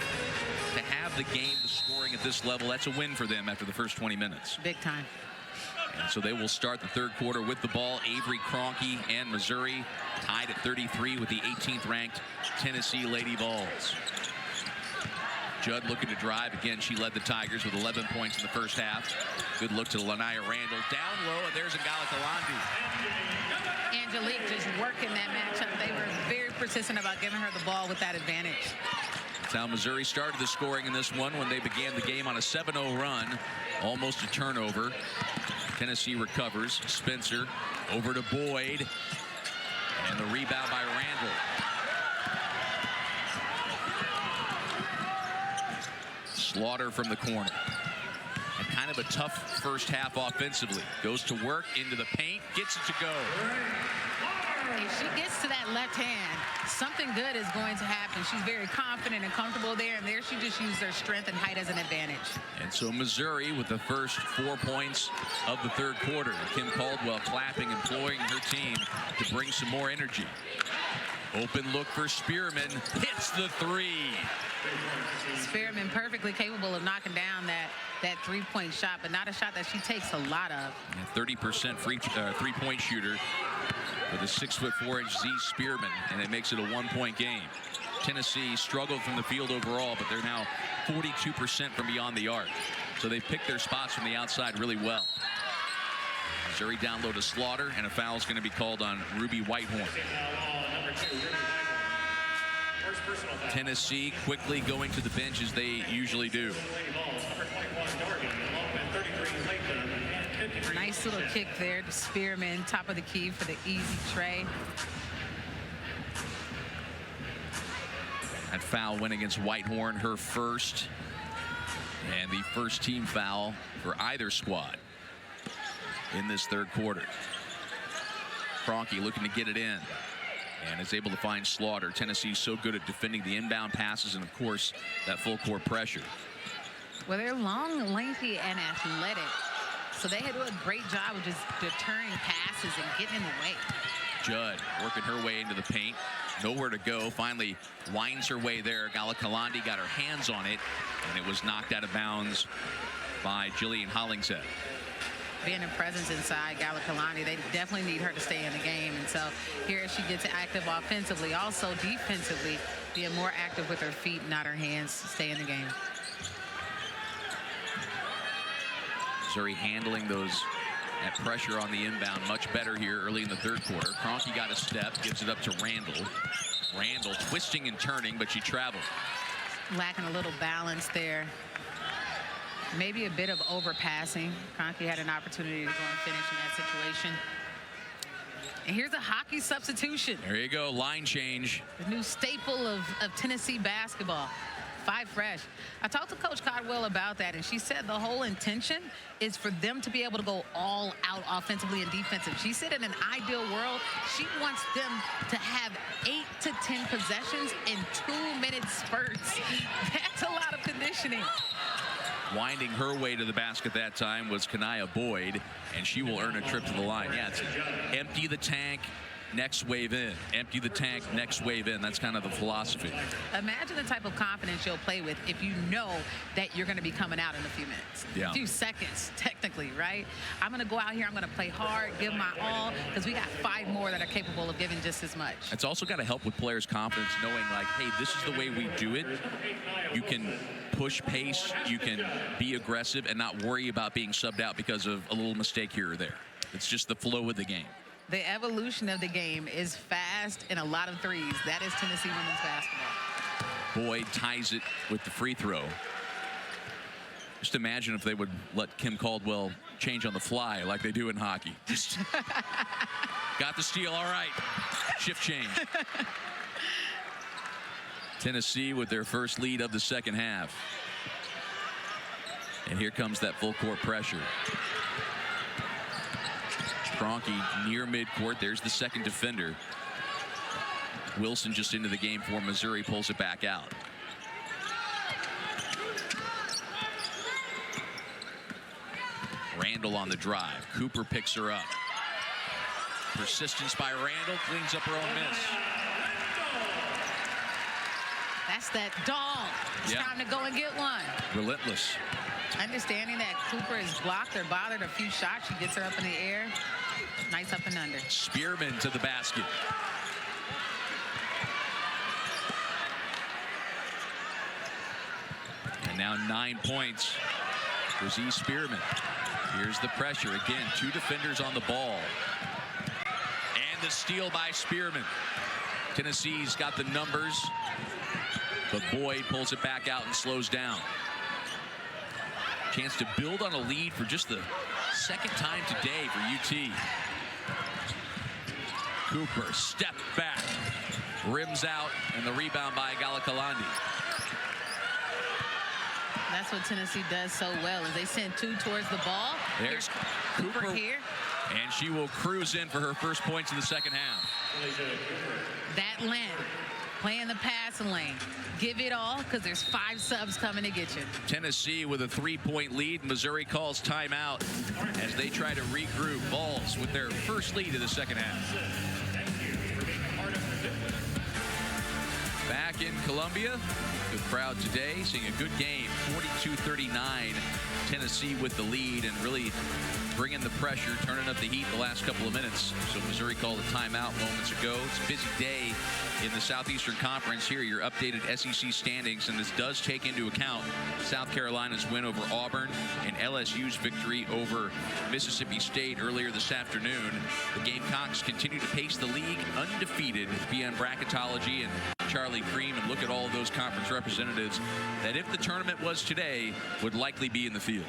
to have the game, the scoring at this level, that's a win for them after the first 20 minutes. Big time. And so they will start the third quarter with the ball. Avery Kroenke and Missouri tied at 33 with the 18th ranked Tennessee Lady Vols. Judd looking to drive. Again, she led the Tigers with 11 points in the first half. Good look to Lanaya Randall. Down low, and there's Ngala Kalandi. Angelique just working that matchup. They were very persistent about giving her the ball with that advantage. That's how Missouri started the scoring in this one when they began the game on a 7-0 run. Almost a turnover. Tennessee recovers. Spencer over to Boyd. And the rebound by Randall. Slaughter from the corner. And kind of a tough first half offensively. Goes to work into the paint. Gets it to go. If she gets to that left hand, something good is going to happen. She's very confident and comfortable there, and there she just used her strength and height as an advantage. And so Missouri with the first 4 points of the third quarter. Kim Caldwell clapping, imploring her team to bring some more energy. Open look for Spearman. Hits the three. Spearman perfectly capable of knocking down that three-point shot, but not a shot that she takes a lot of. 30% three-point shooter with a 6'4" Z Spearman, and it makes it a 1-point game. Tennessee struggled from the field overall, but they're now 42% from beyond the arc. So they've picked their spots from the outside really well. Missouri down low to Slaughter, and a foul is going to be called on Ruby Whitehorn. Tennessee quickly going to the bench as they usually do. Nice little kick there to Spearman, top of the key for the easy tray. That foul went against Whitehorn, her first, and the first team foul for either squad in this third quarter. Kroenke looking to get it in and is able to find Slaughter. Tennessee's so good at defending the inbound passes and, of course, that full court pressure. Well, they're long, lengthy, and athletic, so they had to do a great job of just deterring passes and getting in the way. Judd working her way into the paint. Nowhere to go. Finally winds her way there. Ngala Kalandi got her hands on it, and it was knocked out of bounds by Jillian Hollingshead. Being a presence inside Ngala Kalandi, they definitely need her to stay in the game. And so here she gets active offensively, also defensively, being more active with her feet, not her hands, to stay in the game. Missouri handling that pressure on the inbound much better here early in the third quarter. Kroenke got a step, gives it up to Randall. Randall twisting and turning, but she traveled. Lacking a little balance there. Maybe a bit of overpassing. Kroenke had an opportunity to go and finish in that situation. And here's a hockey substitution. There you go, line change. The new staple of Tennessee basketball. 5 fresh. I talked to Coach Caldwell about that, and she said the whole intention is for them to be able to go all out offensively and defensive. She said in an ideal world, she wants them to have 8 to 10 possessions in 2-minute spurts. That's a lot of conditioning. Winding her way to the basket that time was Kanaya Boyd, and she will earn a trip to the line. Yeah, it's empty the tank, next wave in. Empty the tank, next wave in. That's kind of the philosophy. Imagine the type of confidence you'll play with if you know that you're going to be coming out in a few minutes. Yeah. A few seconds, technically, right? I'm going to go out here, I'm going to play hard, give my all, because we got 5 more that are capable of giving just as much. It's also got to help with players' confidence, knowing like, hey, this is the way we do it. You can push pace, you can be aggressive and not worry about being subbed out because of a little mistake here or there. It's just the flow of the game. The evolution of the game is fast and a lot of threes. That is Tennessee women's basketball. Boyd ties it with the free throw. Just imagine if they would let Kim Caldwell change on the fly like they do in hockey. Just got the steal, all right. Shift change. Tennessee with their first lead of the second half. And here comes that full court pressure. Kroenke near midcourt. There's the second defender. Wilson just into the game for Missouri, pulls it back out. Randall on the drive. Cooper picks her up. Persistence by Randall, cleans up her own miss. That's that dog. It's time to go and get one. Relentless. Understanding that Cooper is blocked or bothered a few shots, she gets her up in the air. Nice up and under. Spearman to the basket. And now 9 points for Z Spearman. Here's the pressure. Again, 2 defenders on the ball. And the steal by Spearman. Tennessee's got the numbers, but Boyd pulls it back out and slows down. Chance to build on a lead for just the second time today for UT. Cooper, step back, rims out, and the rebound by Galakalandi. That's what Tennessee does so well, is they send 2 towards the ball. There's Cooper here. And she will cruise in for her first points in the second half. That length, playing the passing lane. Give it all, because there's 5 subs coming to get you. Tennessee with a 3-point lead. Missouri calls timeout as they try to regroup. Vols with their first lead of the second half. Back in Columbia, good crowd today, seeing a good game. 42-39, Tennessee with the lead and really bringing the pressure, turning up the heat the last couple of minutes. So Missouri called a timeout moments ago. It's a busy day in the Southeastern Conference. Here, your updated SEC standings, and this does take into account South Carolina's win over Auburn and LSU's victory over Mississippi State earlier this afternoon. The Gamecocks continue to pace the league undefeated via bracketology and Charlie Cream, and look at all of those conference representatives that, if the tournament was today, would likely be in the field.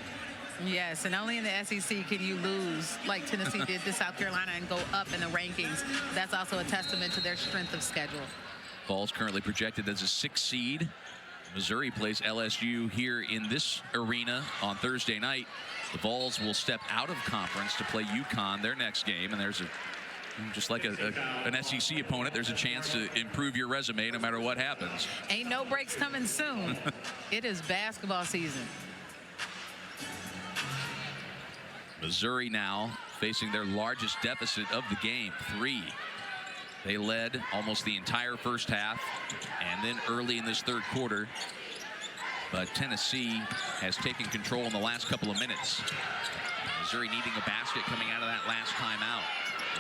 Yes, and only in the SEC can you lose like Tennessee did to South Carolina and go up in the rankings. That's also a testament to their strength of schedule. Vols currently projected as a 6 seed. Missouri plays LSU here in this arena on Thursday night. The Vols will step out of conference to play UConn their next game, and there's just like an SEC opponent, there's a chance to improve your resume no matter what happens. Ain't no breaks coming soon. It is basketball season. Missouri now facing their largest deficit of the game, 3. They led almost the entire first half and then early in this third quarter. But Tennessee has taken control in the last couple of minutes. Missouri needing a basket coming out of that last timeout.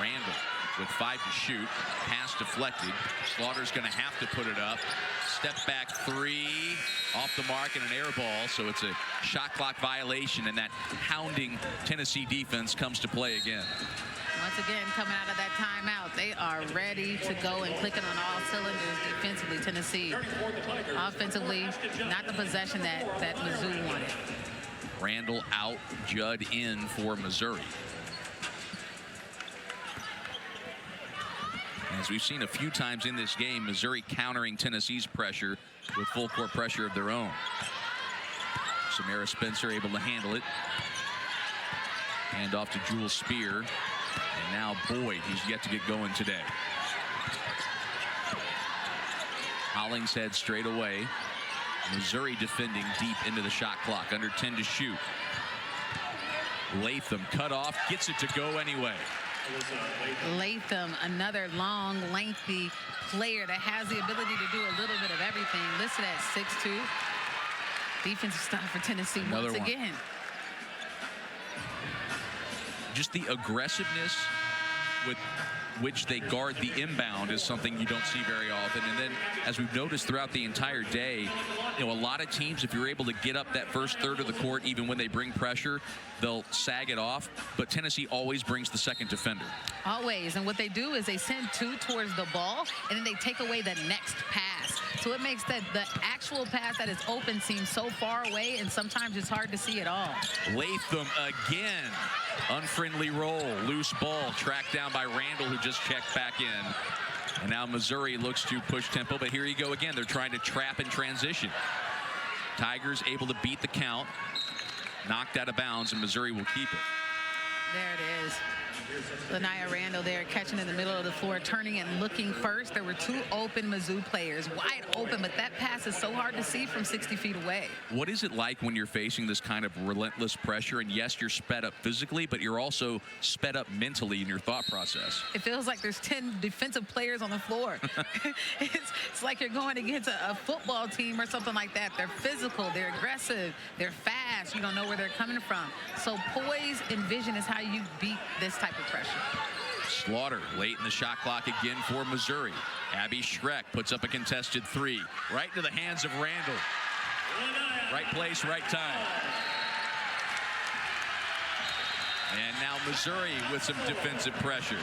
Randall with 5 to shoot. Pass deflected. Slaughter's going to have to put it up. Step back 3 off the mark and an air ball. So it's a shot clock violation, and that hounding Tennessee defense comes to play again. Once again, coming out of that timeout, they are ready to go and clicking on all cylinders defensively. Tennessee, offensively, not the possession that Mizzou wanted. Randall out, Judd in for Missouri. As we've seen a few times in this game, Missouri countering Tennessee's pressure with full court pressure of their own. Samara Spencer able to handle it. Hand off to Jewel Spear. And now Boyd, who's yet to get going today. Hollingshead straight away. Missouri defending deep into the shot clock. Under 10 to shoot. Latham cut off, gets it to go anyway. Latham, another long, lengthy player that has the ability to do a little bit of everything. Listed at 6'2". Defensive stop for Tennessee once again. Just the aggressiveness with which they guard the inbound is something you don't see very often. And then, as we've noticed throughout the entire day, a lot of teams, if you're able to get up that first third of the court, even when they bring pressure, they'll sag it off. But Tennessee always brings the second defender. Always. And what they do is they send 2 towards the ball, and then they take away the next pass. So it makes the actual pass that is open seem so far away, and sometimes it's hard to see it all. Latham again. Unfriendly roll. Loose ball tracked down by Randall, who just checked back in. And now Missouri looks to push tempo, but here you go again. They're trying to trap and transition. Tigers able to beat the count. knocked out of bounds, and Missouri will keep it. There it is. Lanaya Randall there catching in the middle of the floor, turning and looking first. There were two open Mizzou players, wide open, but that pass is so hard to see from 60 feet away. What is it like when you're facing this kind of relentless pressure? And yes, you're sped up physically, but you're also sped up mentally in your thought process. It feels like there's 10 defensive players on the floor. It's like you're going against a football team or something like that. They're physical, they're aggressive, they're fast. You don't know where they're coming from. So poise and vision is how you beat this type of pressure. Slaughter late in the shot clock again for Missouri. Abby Schreck puts up a contested three right into the hands of Randall. Right place, right time. And now Missouri with some defensive pressure.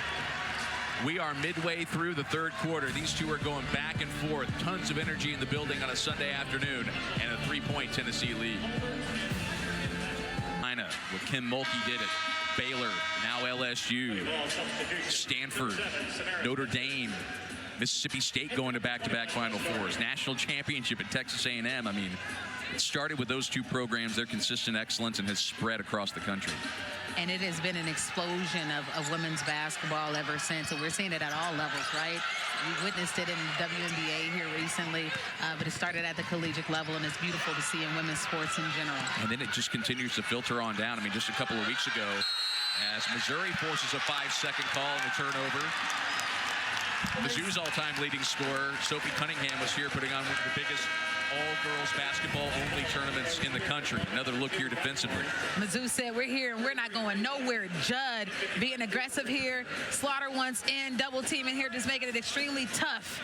We are midway through the third quarter. These two are going back and forth. Tons of energy in the building on a Sunday afternoon, and a 3-point Tennessee lead. With Kim Mulkey did it. Baylor, now LSU, Stanford, Notre Dame, Mississippi State going to back-to-back Final Fours, national championship at Texas A&M. I mean, it started with those two programs, their consistent excellence, and has spread across the country. And it has been an explosion of women's basketball ever since. And we're seeing it at all levels, right? We witnessed it in the WNBA here recently, but it started at the collegiate level, and it's beautiful to see in women's sports in general. And then it just continues to filter on down. I mean, just a couple of weeks ago, as Missouri forces a 5-second call and a turnover, Mizzou's all-time leading scorer, Sophie Cunningham, was here putting on one of the biggest all-girls basketball-only tournaments in the country. Another look here defensively. Mizzou said, we're here and we're not going nowhere. Judd being aggressive here. Slaughter once in, double teaming here, just making it extremely tough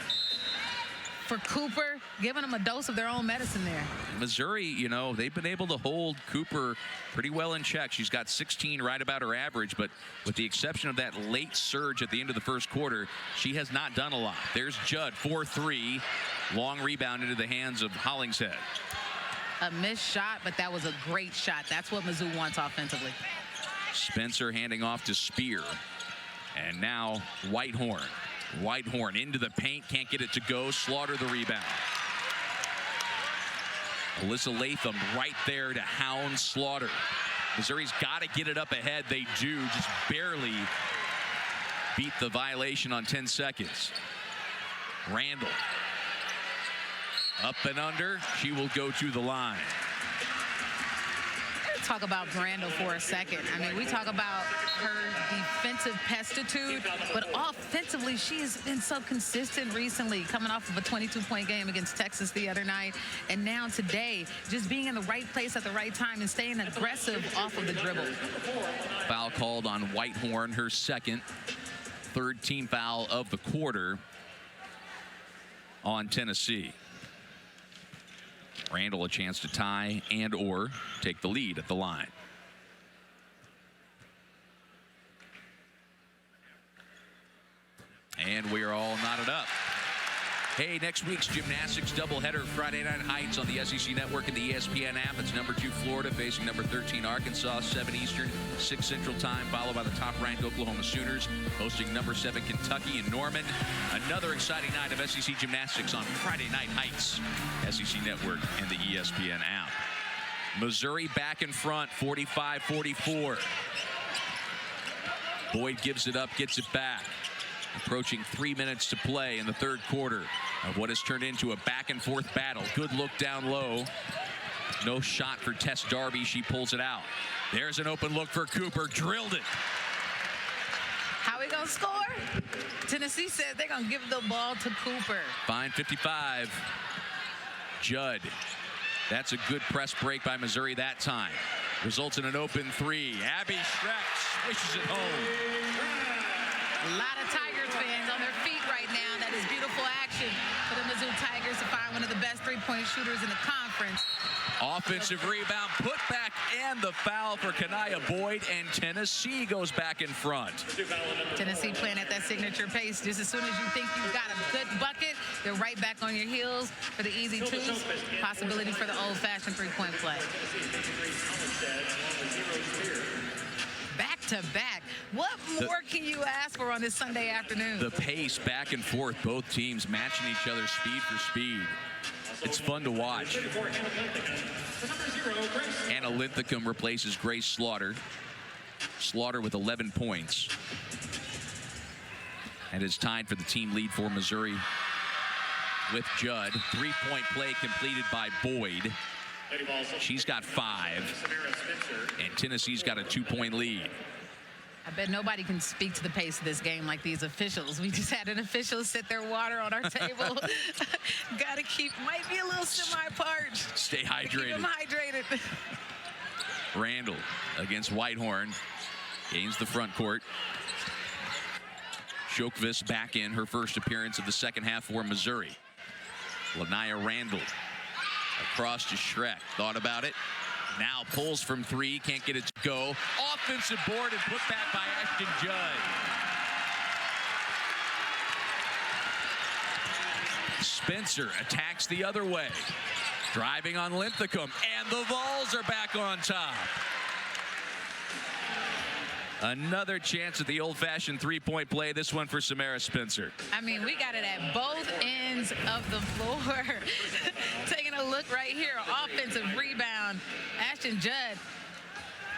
for Cooper, giving them a dose of their own medicine there. Missouri, you know, they've been able to hold Cooper pretty well in check. She's got 16, right about her average, but with the exception of that late surge at the end of the first quarter, she has not done a lot. There's Judd, 4-3, long rebound into the hands of Hollingshead. A missed shot, but that was a great shot. That's what Mizzou wants offensively. Spencer handing off to Spear. And now Whitehorn. Whitehorn into the paint, can't get it to go. Slaughter the rebound. Alyssa Latham right there to hound Slaughter. Missouri's got to get it up ahead. They do, just barely beat the violation on 10 seconds. Randall. Up and under. She will go to the line. Talk about Randall for a second. I mean, we talk about her defensive pestitude, but offensively, she has been so consistent recently, coming off of a 22-point game against Texas the other night, and now today, just being in the right place at the right time and staying aggressive off of the dribble. Foul called on Whitehorn, her second, third team foul of the quarter on Tennessee. Randall a chance to tie and or take the lead at the line. And we are all knotted up. Hey, next week's gymnastics doubleheader, Friday Night Heights on the SEC Network and the ESPN app. It's number 2 Florida facing number 13 Arkansas, 7 Eastern, 6 Central Time, followed by the top-ranked Oklahoma Sooners, hosting number 7 Kentucky and Norman. Another exciting night of SEC gymnastics on Friday Night Heights, SEC Network and the ESPN app. Missouri back in front, 45-44. Boyd gives it up, gets it back. Approaching 3 minutes to play in the third quarter of what has turned into a back-and-forth battle. Good look down low. No shot for Tess Darby. She pulls it out. There's an open look for Cooper. Drilled it. How we gonna score? Tennessee said they're gonna give the ball to Cooper. Fine 55. Judd. That's a good press break by Missouri that time. Results in an open three. Abby Schreck swishes it home. A lot of Tigers fans on their feet right now. That is beautiful action for the Mizzou Tigers to find one of the best three-point shooters in the conference. Offensive rebound, put back, and the foul for Kanaya Boyd, and Tennessee goes back in front. Tennessee playing at that signature pace. Just as soon as you think you've got a good bucket, they're right back on your heels for the easy twos. Possibility for the old-fashioned three-point play. Back to back. What more can you ask for on this Sunday afternoon? The pace back and forth, both teams matching each other speed for speed. It's fun to watch. 34, Hannah Linthicum. For number 0, Grace. Anna Linthicum replaces Grace Slaughter. Slaughter with 11 points. And is tied for the team lead for Missouri with Judd. 3-point play completed by Boyd. Lady ball, so She's got 5. Samara Spencer. And Tennessee's got a 2-point lead. I bet nobody can speak to the pace of this game like these officials. We just had an official sit their water on our table. Got to keep, might be a little semi-parched. Stay Keep hydrated. them hydrated. Randall against Whitehorn. Gains the front court. Shokvis back in, her first appearance of the second half for Missouri. Lanaya Randall across to Schreck. Thought about it. Now pulls from 3. Can't get it to go. Offensive board and put back by Ashton Judd. Spencer attacks the other way. Driving on Linthicum. And the Vols are back on top. Another chance at the old-fashioned 3-point play. This one for Samara Spencer. I mean, we got it at both ends of the floor. Taking a look right here. Offensive rebound. Ashton Judd,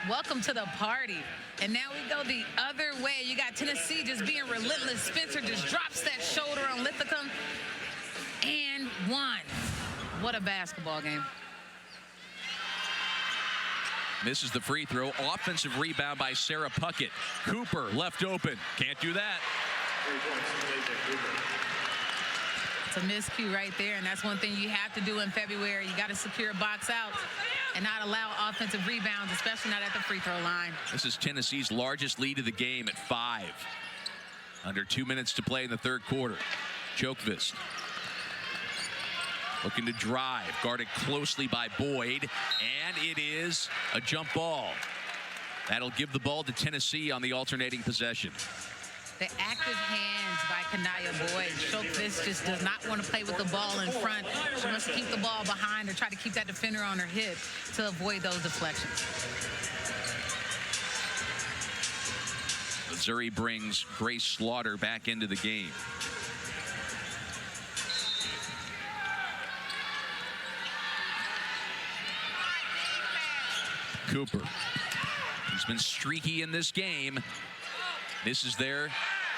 welcome to the party. And now we go the other way. You got Tennessee just being relentless. Spencer just drops that shoulder on Linthicum. And 1. What a basketball game. Misses the free throw. Offensive rebound by Sarah Puckett. Cooper left open. Can't do that. 3 points, Malaysia Cooper. It's a miscue right there, and that's one thing you have to do in February. You got to secure a box out and not allow offensive rebounds, especially not at the free throw line. This is Tennessee's largest lead of the game at 5. Under 2 minutes to play in the third quarter. Chokvist looking to drive, guarded closely by Boyd, and it is a jump ball. That'll give the ball to Tennessee on the alternating possession. The active hands by Kanaya Boyd. Chokvist just does not want to play with the ball in front. She wants to keep the ball behind or try to keep that defender on her hip to avoid those deflections. Missouri brings Grace Slaughter back into the game. Cooper. He's been streaky in this game. This is their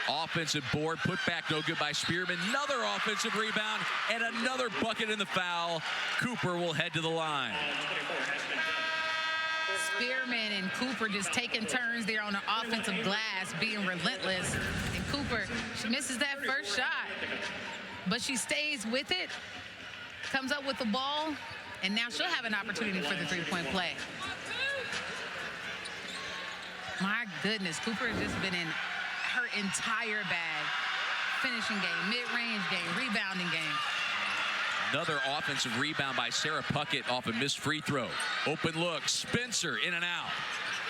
offensive board. Put back no good by Spearman. Another offensive rebound and another bucket in the foul. Cooper will head to the line. Spearman and Cooper just taking turns there on the offensive glass, being relentless. And Cooper, she misses that first shot, but she stays with it, comes up with the ball, and now she'll have an opportunity for the 3-point play. My goodness, Cooper has just been in her entire bag. Finishing game, mid-range game, rebounding game. Another offensive rebound by Sarah Puckett off a missed free throw. Open look, Spencer in and out.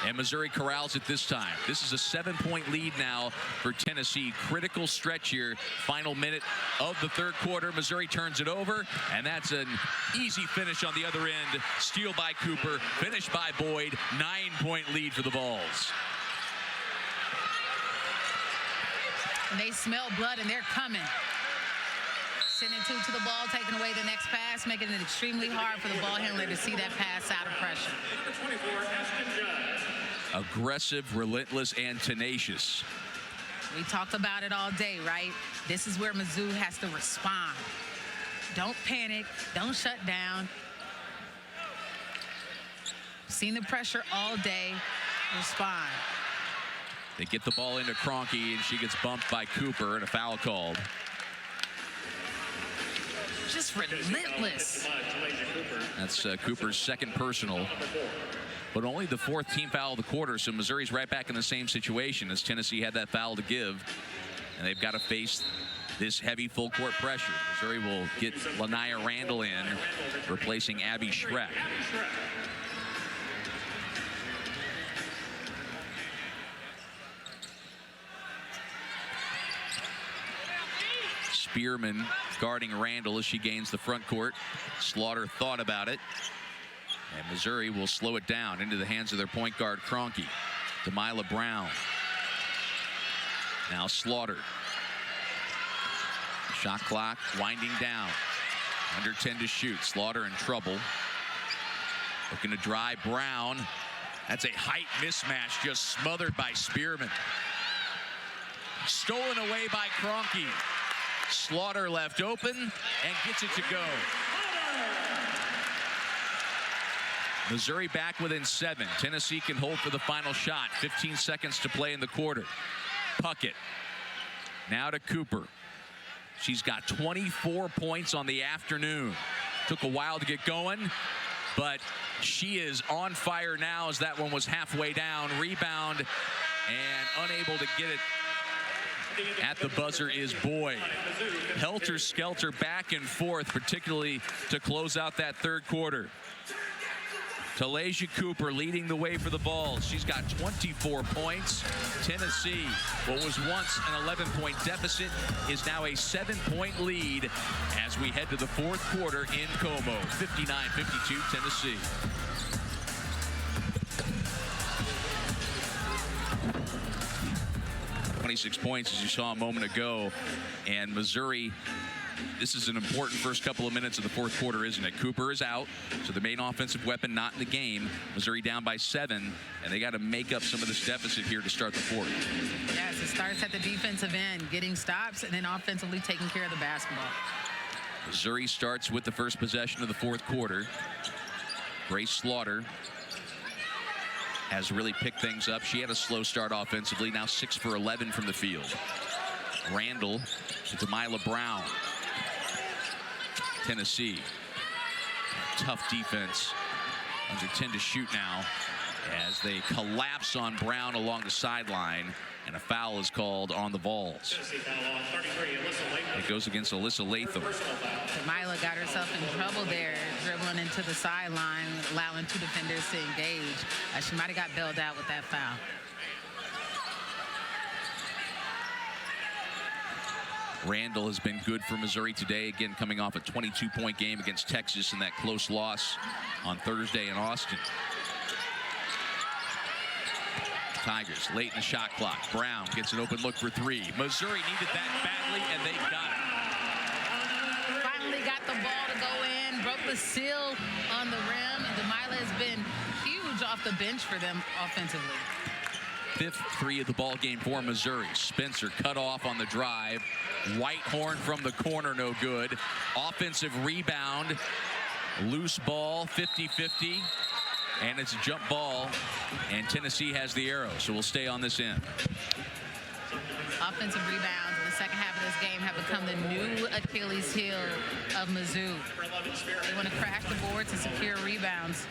And Missouri corrals it this time. This is a 7-point lead now for Tennessee. Critical stretch here. Final minute of the third quarter. Missouri turns it over, and that's an easy finish on the other end. Steal by Cooper, finish by Boyd. 9-point lead for the Vols. And they smell blood, and they're coming. Sending 2 to the ball, taking away the next pass, making it extremely hard for the ball handler to see that pass out of pressure. Number 24, Ashton Judd. Aggressive, relentless, and tenacious. We talked about it all day, right? This is where Mizzou has to respond. Don't panic. Don't shut down. Seen the pressure all day. Respond. They get the ball into Kroenke, and she gets bumped by Cooper, and a foul called. Just relentless. That's Cooper's second personal, but only the 4th team foul of the quarter, so Missouri's right back in the same situation as Tennessee had that foul to give, and they've got to face this heavy full court pressure. Missouri will get Lanaya Randall in, replacing Abby Schreck. Spearman guarding Randall as she gains the front court. Slaughter thought about it. And Missouri will slow it down into the hands of their point guard, Kroenke. Demila Brown. Now Slaughter. Shot clock winding down. Under 10 to shoot. Slaughter in trouble. Looking to drive Brown. That's a height mismatch, just smothered by Spearman. Stolen away by Kroenke. Slaughter left open and gets it to go. Missouri back within 7. Tennessee can hold for the final shot. 15 seconds to play in the quarter. Puckett. Now to Cooper. She's got 24 points on the afternoon. Took a while to get going, but she is on fire now as that one was halfway down. Rebound and unable to get it at the buzzer is Boyd. Helter-skelter back and forth, particularly to close out that third quarter. Talaysia Cooper leading the way for the Vols. She's got 24 points. Tennessee, what was once an 11-point deficit, is now a 7-point lead as we head to the fourth quarter in Como. 59-52 Tennessee. Points, as you saw a moment ago, and Missouri, this is an important first couple of minutes of the fourth quarter, isn't it? Cooper is out, so the main offensive weapon not in the game. Missouri down by 7, and they got to make up some of this deficit here to start the fourth. Yes, it starts at the defensive end, getting stops, and then offensively taking care of the basketball. Missouri starts with the first possession of the fourth quarter. Grace Slaughter has really picked things up. She had a slow start offensively, now 6 for 11 from the field. Randall to Demila Brown. Tennessee, tough defense. Under 10 to shoot now as they collapse on Brown along the sideline, and a foul is called on the Vols. It goes against Alyssa Latham. Demila got herself in trouble there, dribbling into the sideline, allowing 2 defenders to engage. She might have got bailed out with that foul. Randall has been good for Missouri today, again coming off a 22-point game against Texas in that close loss on Thursday in Austin. Tigers late in the shot clock. Brown gets an open look for 3. Missouri needed that badly, and they got it. Finally got the ball to go in, broke the seal on the rim, and Demila has been huge off the bench for them offensively. 5th 3 of the ball game for Missouri. Spencer cut off on the drive. Whitehorn from the corner, no good. Offensive rebound. Loose ball, 50-50. And it's a jump ball, and Tennessee has the arrow, so we'll stay on this end. Offensive rebounds in the second half of this game have become the new Achilles heel of Mizzou. They want to crash the boards and secure rebounds.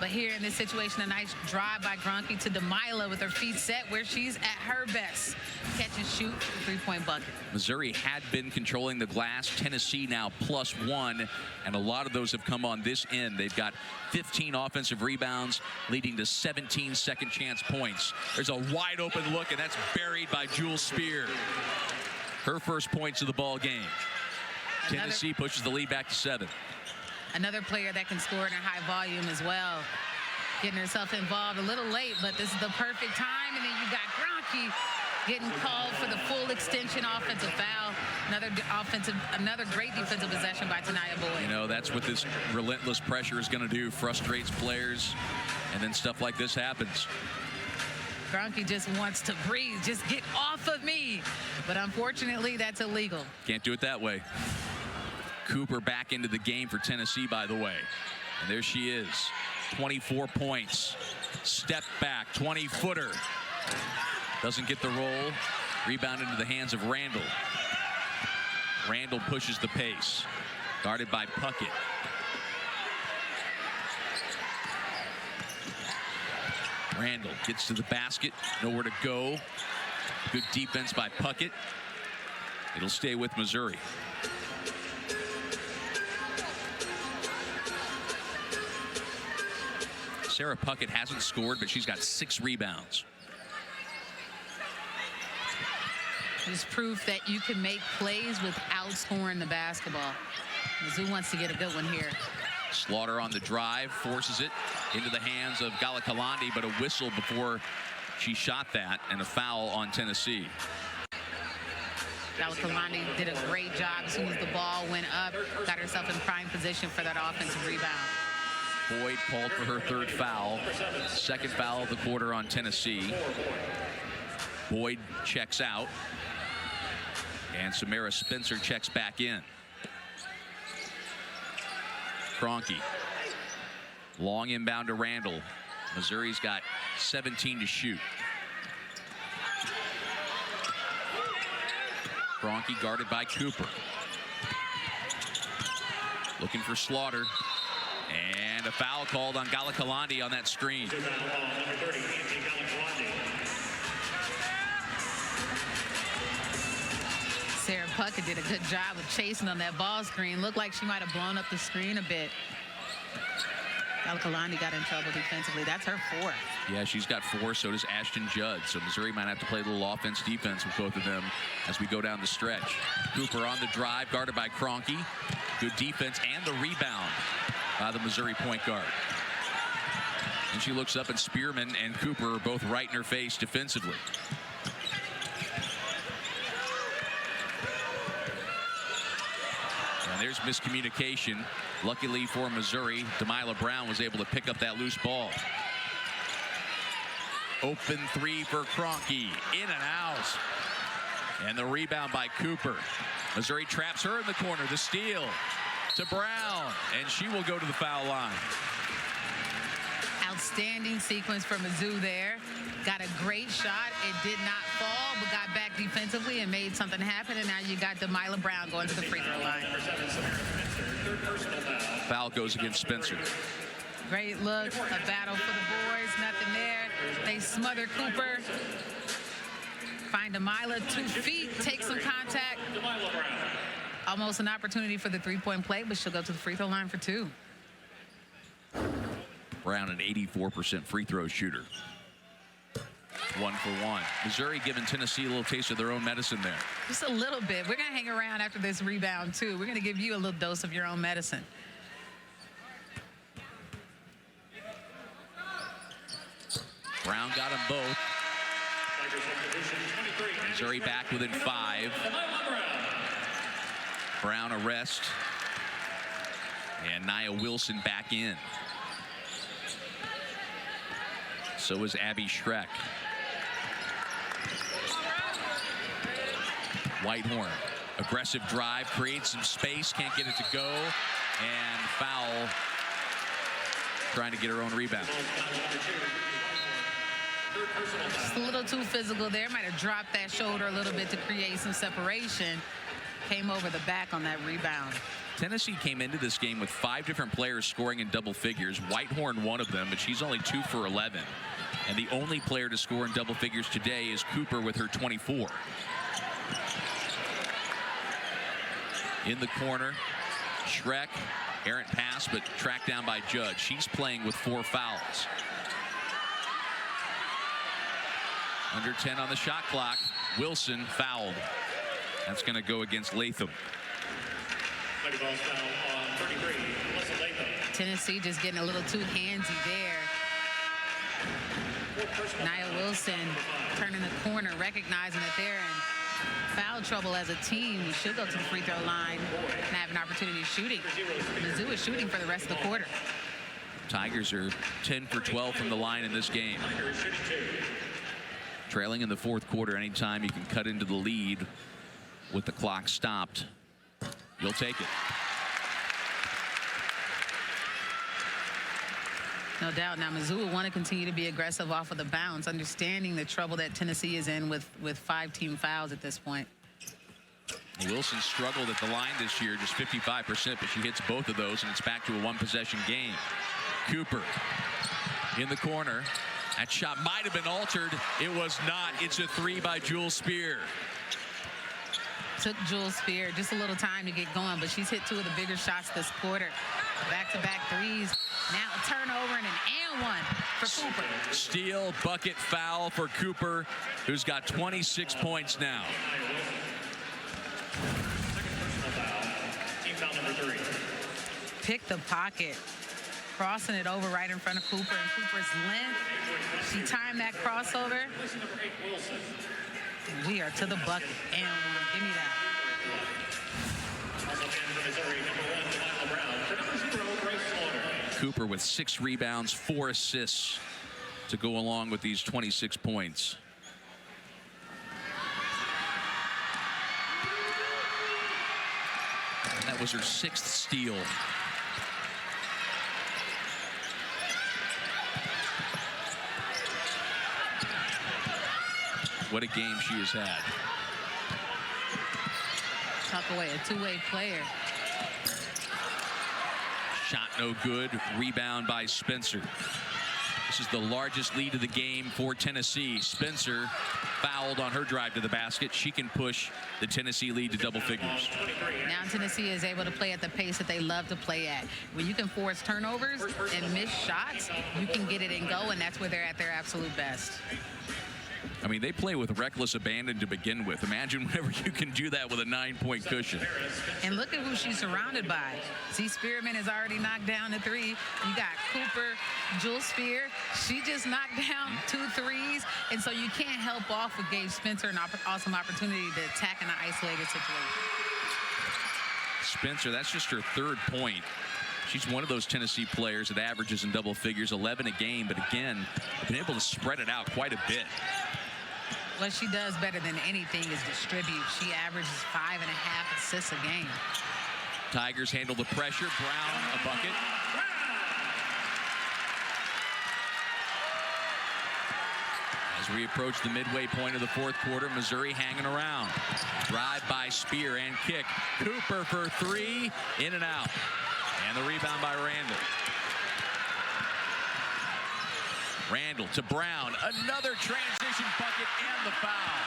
But here in this situation, a nice drive by Kroenke to Demila with her feet set where she's at her best. Catch and shoot, 3-point bucket. Missouri had been controlling the glass. Tennessee now +1, and a lot of those have come on this end. They've got 15 offensive rebounds, leading to 17 second chance points. There's a wide open look, and that's buried by Jewel Spear. Her first points of the ball game. Tennessee pushes the lead back to 7. Another player that can score in a high volume as well. Getting herself involved a little late, but this is the perfect time. And then you got Kroenke getting called for the full extension offensive foul. Another great defensive possession by Tanaya Boyd. You know, that's what this relentless pressure is going to do. Frustrates players, and then stuff like this happens. Kroenke just wants to breathe. Just get off of me. But unfortunately, that's illegal. Can't do it that way. Cooper back into the game for Tennessee, by the way. And there she is. 24 points. Step back, 20-footer. Doesn't get the roll. Rebound into the hands of Randall. Randall pushes the pace. Guarded by Puckett. Randall gets to the basket. Nowhere to go. Good defense by Puckett. It'll stay with Missouri. Sarah Puckett hasn't scored, but she's got 6 rebounds. Just proof that you can make plays without scoring the basketball. Mizzou wants to get a good one here. Slaughter on the drive, forces it into the hands of Galakalandi, but a whistle before she shot that, and a foul on Tennessee. Kalani did a great job as soon as the ball went up, got herself in prime position for that offensive rebound. Boyd called for her third foul. Second foul of the quarter on Tennessee. Boyd checks out. And Samara Spencer checks back in. Kroenke. Long inbound to Randall. Missouri's got 17 to shoot. Kroenke guarded by Cooper. Looking for Slaughter. And a foul called on Kalani on that screen. Sarah Puckett did a good job of chasing on that ball screen. Looked like she might have blown up the screen a bit. Kalani got in trouble defensively. That's her fourth. Yeah, she's got 4. So does Ashton Judd. So Missouri might have to play a little offense-defense with both of them as we go down the stretch. Cooper on the drive, guarded by Kroenke. Good defense and the rebound by the Missouri point guard. And she looks up, and Spearman and Cooper are both right in her face defensively. And there's miscommunication. Luckily for Missouri, Demilah Brown was able to pick up that loose ball. Open three for Kroenke. In and out. And the rebound by Cooper. Missouri traps her in the corner. The steal to Brown. And she will go to the foul line. Outstanding sequence from Mizzou there. Got a great shot. It did not fall, but got back defensively and made something happen. And now you got Demilah Brown going to the free throw line. Foul goes against Spencer. Great look. A battle for the boards. Nothing there. They smother Cooper. Find Demilah 2 feet. Take some contact. Almost an opportunity for the three-point play, but she'll go to the free throw line for 2. Brown, an 84% free throw shooter. 1 for 1. Missouri giving Tennessee a little taste of their own medicine there. Just a little bit. We're going to hang around after this rebound, too. We're going to give you a little dose of your own medicine. Brown got them both. Missouri back within 5. Brown a rest. And Nia Wilson back in. So is Abby Schreck. Whitehorn, aggressive drive, creates some space, can't get it to go, and foul, trying to get her own rebound. Just a little too physical there. Might have dropped that shoulder a little bit to create some separation. Came over the back on that rebound. Tennessee came into this game with 5 different players scoring in double figures. Whitehorn one of them, but she's only 2 for 11. And the only player to score in double figures today is Cooper with her 24. In the corner, Schreck, errant pass, but tracked down by Judd. She's playing with 4 fouls. Under 10 on the shot clock. Wilson fouled. That's going to go against Latham. Tennessee just getting a little too handsy there. Nia Wilson turning the corner, recognizing that they're in foul trouble as a team. We should go to the free throw line and have an opportunity of shooting. Mizzou is shooting for the rest of the quarter. Tigers are 10 for 12 from the line in this game. Trailing in the 4th quarter, anytime you can cut into the lead with the clock stopped, you'll take it. No doubt. Now, Mizzou will want to continue to be aggressive off of the bounce, understanding the trouble that Tennessee is in with 5 team fouls at this point. Wilson struggled at the line this year, just 55%, but she hits both of those, and it's back to a 1-possession game. Cooper in the corner. That shot might have been altered. It was not. It's a 3 by Jewel Spear. Took Jewel Spear just a little time to get going, but she's hit 2 of the bigger shots this quarter. Back-to-back threes. Now a turnover and an and one for Cooper. Steal, bucket, foul for Cooper, who's got 26 points now. Team foul number 3. Pick the pocket. Crossing it over right in front of Cooper, and Cooper's length. She timed that crossover. We are to the bucket and one. Give me that. Also in for Missouri, number 1, Delilah Brown. For number 0, Grace Slaughter. Cooper with 6 rebounds, 4 assists to go along with these 26 points. And that was her 6th steal. What a game she has had. Tuck away, a two-way player. Shot no good. Rebound by Spencer. This is the largest lead of the game for Tennessee. Spencer fouled on her drive to the basket. She can push the Tennessee lead to double figures. Now Tennessee is able to play at the pace that they love to play at. When you can force turnovers and miss shots, you can get it and go, and that's where they're at their absolute best. I mean, they play with reckless abandon to begin with. Imagine whenever you can do that with a 9-point cushion. And look at who she's surrounded by. See, Spearman has already knocked down a 3. You got Cooper, Jules Spear. She just knocked down 2 threes. And so you can't help off with gave Spencer an awesome opportunity to attack in an isolated situation. Spencer, that's just her 3rd point. She's one of those Tennessee players that averages in double figures, 11 a game. But again, been able to spread it out quite a bit. What she does better than anything is distribute. She averages 5.5 assists a game. Tigers handle the pressure. Brown, a bucket. As we approach the midway point of the 4th quarter, Missouri hanging around. Drive by Spear and kick. Cooper for 3, in and out. And the rebound by Randall. Randall to Brown. Another transition bucket and the foul.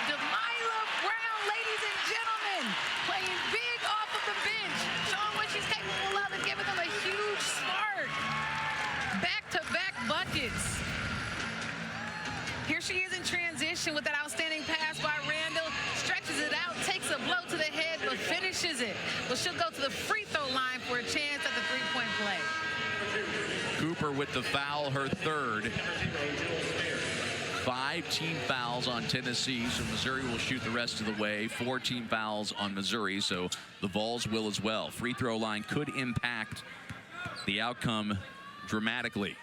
Delilah Brown, ladies and gentlemen, playing big off of the bench, showing what she's capable of and giving them a huge spark. Back-to-back buckets. Here she is in transition with that outstanding pass by Randall. Stretches it out, takes a blow to the head, but finishes it. Well, she'll go to the free throw line for a chance at the 3-point play. Cooper with the foul, her 3rd. 5 team fouls on Tennessee, so Missouri will shoot the rest of the way. 4 team fouls on Missouri, so the Vols will as well. Free throw line could impact the outcome dramatically.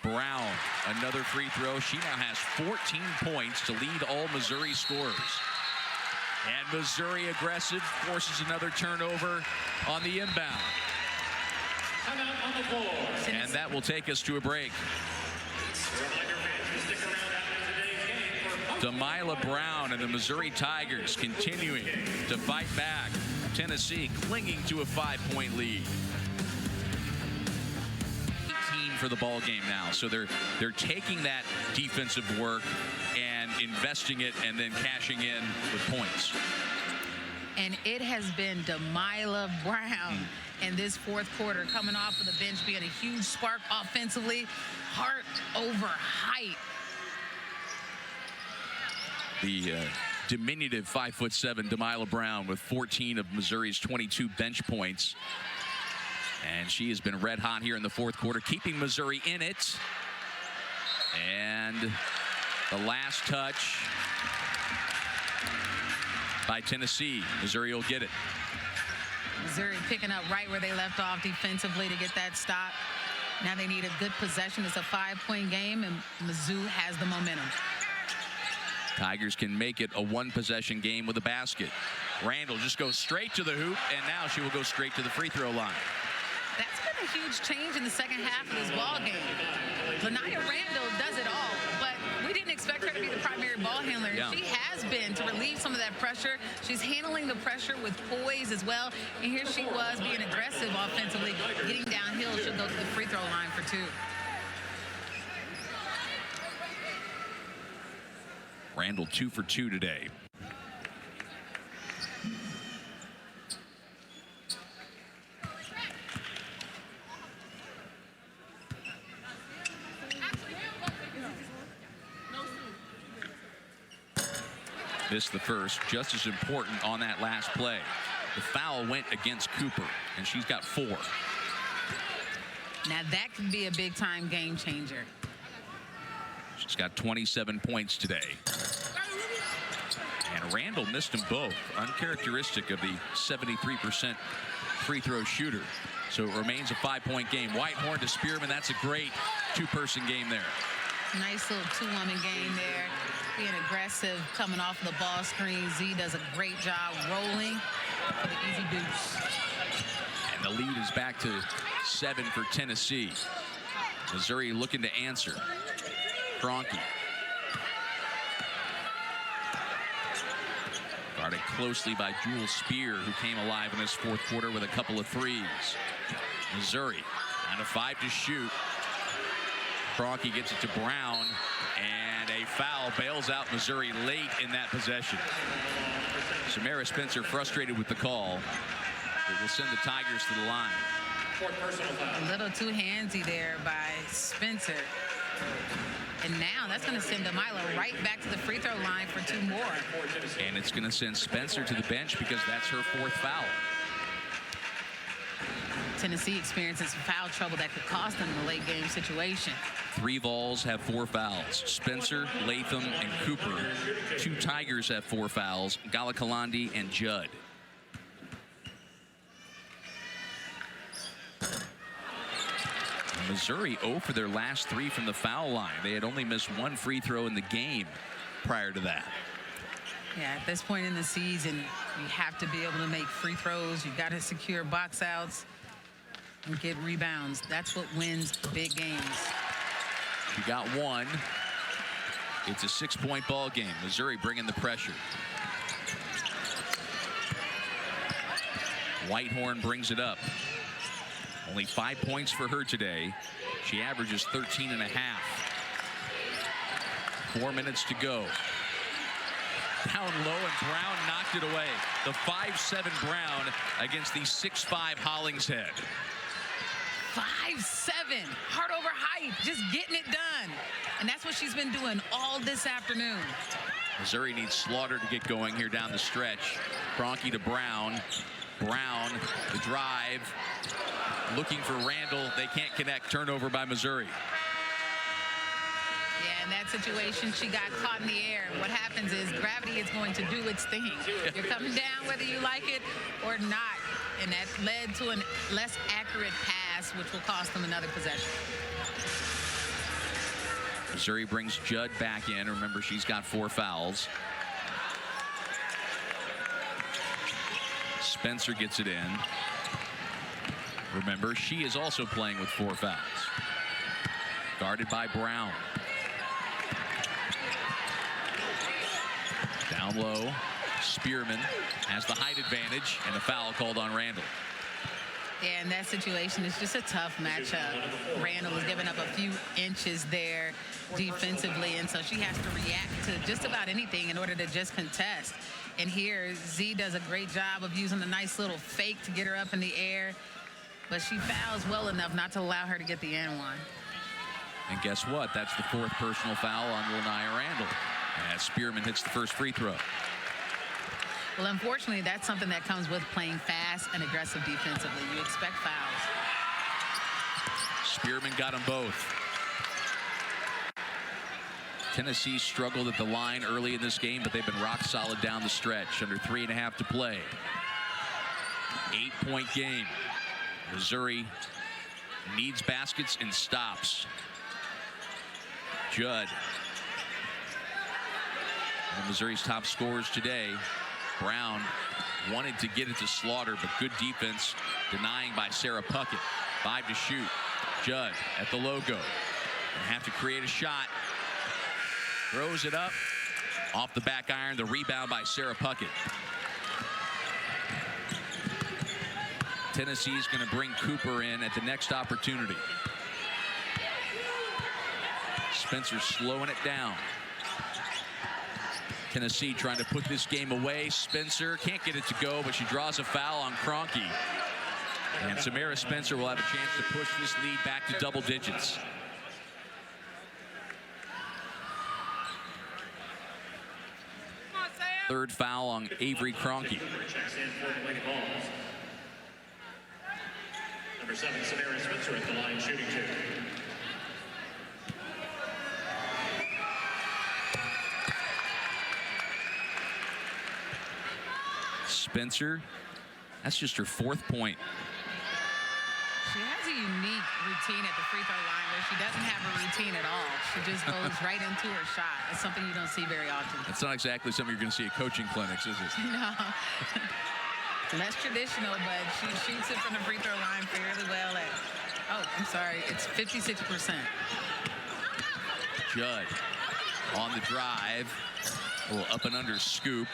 Brown, another free throw. She now has 14 points to lead all Missouri scorers. And Missouri aggressive, forces another turnover on the inbound. Timeout on the floor. And that will take us to a break. Delilah Brown and the Missouri Tigers continuing to fight back. Tennessee clinging to a 5-point lead. 18 for the ball game now, so they're taking that defensive work and investing it and then cashing in with points. And it has been Delilah Brown in this 4th quarter, coming off of the bench, being a huge spark offensively, heart over height. The diminutive 5'7" Delilah Brown with 14 of Missouri's 22 bench points. And she has been red hot here in the 4th quarter, keeping Missouri in it. And the last touch by Tennessee. Missouri will get it. Missouri picking up right where they left off defensively to get that stop. Now they need a good possession. It's a 5-point game, and Mizzou has the momentum. Tigers can make it a 1-possession game with a basket. Randall just goes straight to the hoop, and now she will go straight to the free throw line. That's been a huge change in the second half of this ball game. Lanaya Randall does it all, but we didn't expect her to be the primary ball handler. Yeah. She has been to relieve some of that pressure. She's handling the pressure with poise as well. And here she was being aggressive offensively, getting downhill. She'll go to the free throw line for 2. Randall 2 for 2 today. Missed the first, just as important on that last play. The foul went against Cooper, and she's got 4. Now that could be a big-time game changer. She's got 27 points today. And Randall missed them both. Uncharacteristic of the 73% free throw shooter. So it remains a 5-point game. Whitehorn to Spearman. That's a great two-person game there. Nice little two-woman game there. Being aggressive, coming off the ball screen. Z does a great job rolling for the easy deuce. And the lead is back to 7 for Tennessee. Missouri looking to answer. Kroenke. Guarded closely by Jewel Spear, who came alive in this fourth quarter with a couple of threes. Missouri down to 5 to shoot. Kroenke gets it to Brown, and a foul bails out Missouri late in that possession. Samara Spencer frustrated with the call. It will send the Tigers to the line. A little too handsy there by Spencer. And now that's going to send Demilo right back to the free throw line for 2 more. And it's going to send Spencer to the bench because that's her 4th foul. Tennessee experiencing some foul trouble that could cost them in the late game situation. 3 Vols have 4 fouls. Spencer, Latham, and Cooper. 2 Tigers have 4 fouls. Galakalandi and Judd. Missouri 0 for their last 3 from the foul line. They had only missed 1 free throw in the game prior to that. Yeah, at this point in the season, you have to be able to make free throws. You've got to secure box outs and get rebounds. That's what wins big games. She got 1. It's a 6-point ball game. Missouri bringing the pressure. Whitehorn brings it up. Only 5 points for her today. She averages 13 and a half. 4 minutes to go. Down low, and Brown knocked it away. The 5'7" Brown against the 6'5" Hollingshead. 5'7", heart over height, just getting it done. And that's what she's been doing all this afternoon. Missouri needs Slaughter to get going here down the stretch. Kroenke to Brown. Brown, the drive. Looking for Randall. They can't connect. Turnover by Missouri. Yeah, in that situation, she got caught in the air. What happens is gravity is going to do its thing. You're coming down whether you like it or not. And that led to a less accurate pass, which will cost them another possession. Missouri brings Judd back in. Remember, she's got 4 fouls. Spencer gets it in. Remember, she is also playing with 4 fouls. Guarded by Brown. Down low, Spearman has the height advantage, and a foul called on Randall. Yeah, in that situation, it's just a tough matchup. Randall was giving up a few inches there defensively, and so she has to react to just about anything in order to just contest. And here, Z does a great job of using a nice little fake to get her up in the air, but she fouls well enough not to allow her to get the and one. And guess what? That's the 4th personal foul on Lanaya Randall as Spearman hits the first free throw. Well, unfortunately, that's something that comes with playing fast and aggressive defensively. You expect fouls. Spearman got them both. Tennessee struggled at the line early in this game, but they've been rock solid down the stretch. Under 3.5 to play. 8-point game. Missouri needs baskets and stops. Judd. One of Missouri's top scorers today. Brown wanted to get it to Slaughter, but good defense denying by Sarah Puckett. 5 to shoot. Judd at the logo. They have to create a shot. Throws it up. Off the back iron. The rebound by Sarah Puckett. Tennessee's going to bring Cooper in at the next opportunity. Spencer slowing it down. Tennessee trying to put this game away. Spencer can't get it to go, but she draws a foul on Kroenke. And Samara Spencer will have a chance to push this lead back to double digits. Third foul on Avery Kroenke. Number 7, Samara Spencer at the line, shooting 2. Spencer, that's just her 4th point. She has a unique routine at the free throw line where she doesn't have a routine at all. She just goes right into her shot. It's something you don't see very often. That's not exactly something you're going to see at coaching clinics, is it? No. Less traditional, but she shoots it from the free throw line fairly well at, it's 56%. Judd on the drive. A little up and under scoop.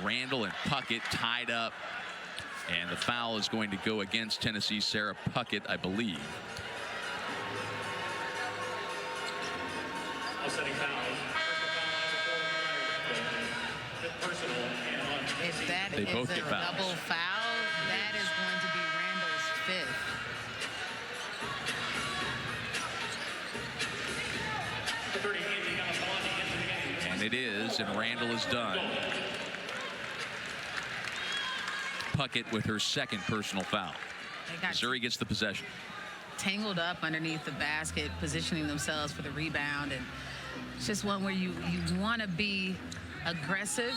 Randall and Puckett tied up. And the foul is going to go against Tennessee's Sarah Puckett, I believe. If that They is both a get fouls. double foul, that is going to be Randall's 5th. And it is, and Randall is done. Puckett with her 2nd personal foul. Missouri gets the possession. Tangled up underneath the basket, positioning themselves for the rebound, and it's just one where you want to be aggressive.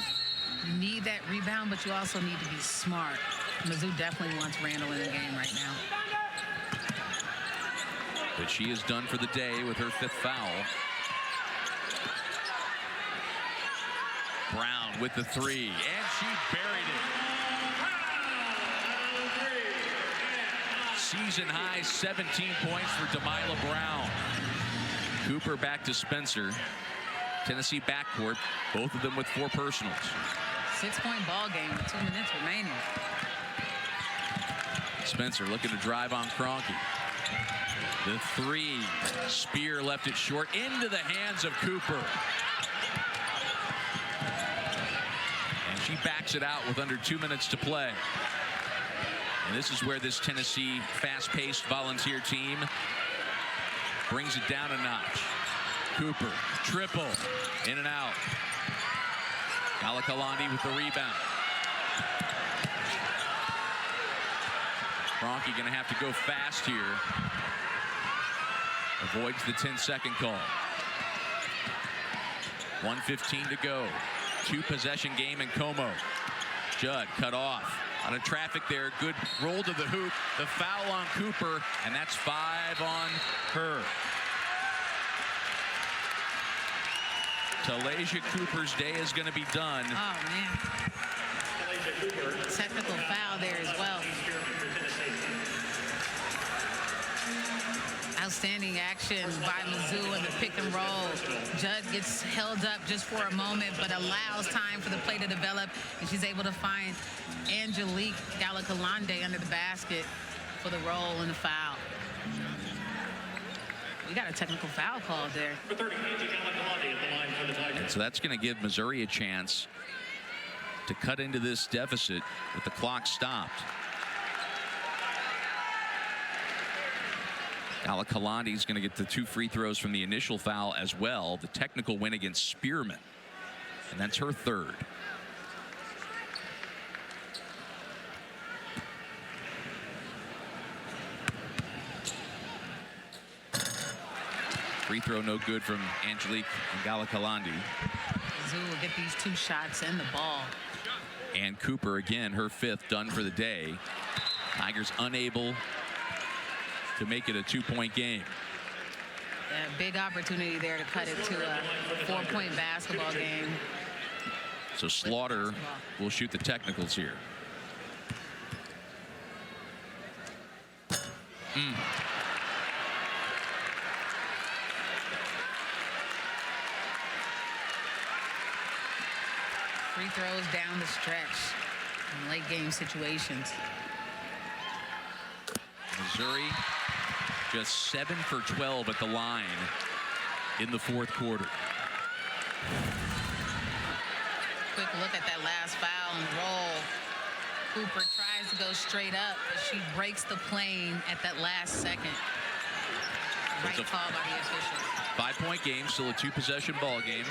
You need that rebound, but you also need to be smart. Mizzou definitely wants Randall in the game right now. But she is done for the day with her 5th foul. Brown with the 3, and she buried it. Season high 17 points for Demilah Brown. Cooper back to Spencer. Tennessee backcourt, both of them with 4 personals. 6-point ball game with 2 minutes remaining. Spencer looking to drive on Kroenke. The 3, Spear left it short into the hands of Cooper. And she backs it out with under 2 minutes to play. And this is where this Tennessee fast-paced Volunteer team brings it down a notch. Cooper, triple, in and out. Galakalandi with the rebound. Kroenke going to have to go fast here. Avoids the 10-second call. 1:15 to go. 2-possession game in Como. Judd cut off. Out of traffic there. Good roll to the hoop. The foul on Cooper, and that's 5 on her. Talasia Cooper's day is going to be done. Oh, man. Technical foul there as well. Outstanding action by Mizzou in the pick and roll. Judd gets held up just for a moment, but allows time for the play to develop, and she's able to find Angelique Galakalande under the basket for the roll and the foul. We got a technical foul called there. And so that's going to give Missouri a chance to cut into this deficit with the clock stopped. Galakalandi is going to get the 2 free throws from the initial foul as well. The technical win against Spearman, and that's her 3rd. Free throw no good from Angelique and Galakalandi. Mizzou will get these 2 shots and the ball. And Cooper again, her 5th, done for the day. Tigers unable to make it a 2-point game. A big opportunity there to cut it to a 4-point basketball game. So Slaughter will shoot the technicals here. Free throws down the stretch in late game situations. Missouri just 7 for 12 at the line in the 4th quarter. Quick look at that last foul and roll. Cooper tries to go straight up, but she breaks the plane at that last second. Right call by the officials. 5-point game, still a 2-possession ball game.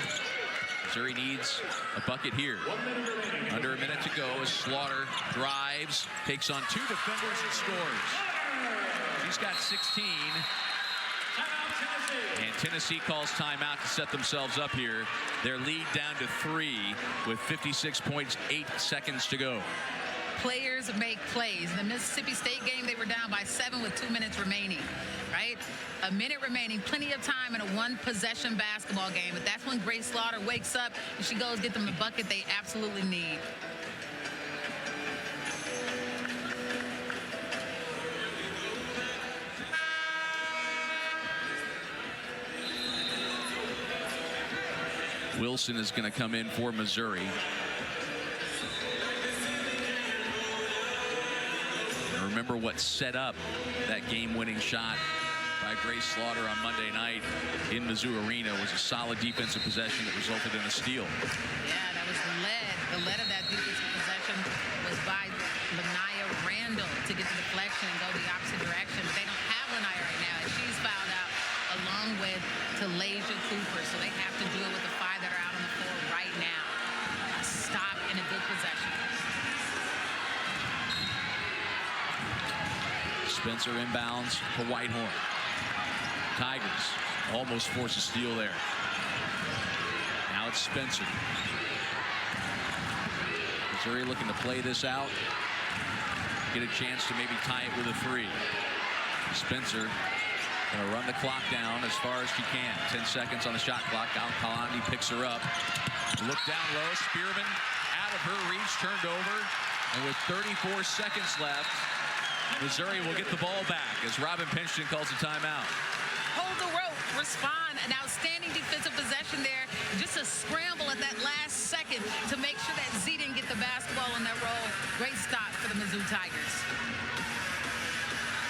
Missouri needs a bucket here. Under a minute to go as Slaughter drives, takes on 2 defenders and scores. She's got 16. And Tennessee calls timeout to set themselves up here. Their lead down to 3 with 56.8 seconds to go. Players make plays. In the Mississippi State game, they were down by 7 with 2 minutes remaining, right? A minute remaining, plenty of time in a one-possession basketball game. But that's when Grace Slaughter wakes up and she goes get them the bucket they absolutely need. Wilson is going to come in for Missouri. And remember what set up that game-winning shot by Grace Slaughter on Monday night in Mizzou Arena was a solid defensive possession that resulted in a steal. Yeah, that was the lead. The lead of that defensive possession was by Lanaya Randall to get the deflection and go the opposite direction. But they don't have Lanaya right now, and she's fouled out along with Talasia Cooper. So they have to do it with the 5 that are out on the floor right now. A stop and a good possession. Spencer inbounds to Whitehorn. Tigers almost force a steal there. Now it's Spencer. Missouri looking to play this out. Get a chance to maybe tie it with a 3. Spencer going to run the clock down as far as she can. 10 seconds on the shot clock. Kalani picks her up. Look down low. Spearman out of her reach, turned over. And with 34 seconds left, Missouri will get the ball back as Robin Pinchton calls a timeout. Hold the rope, respond. An outstanding defensive possession there. Just a scramble at that last second to make sure that Z didn't get the basketball on that roll. Great stop for the Mizzou Tigers.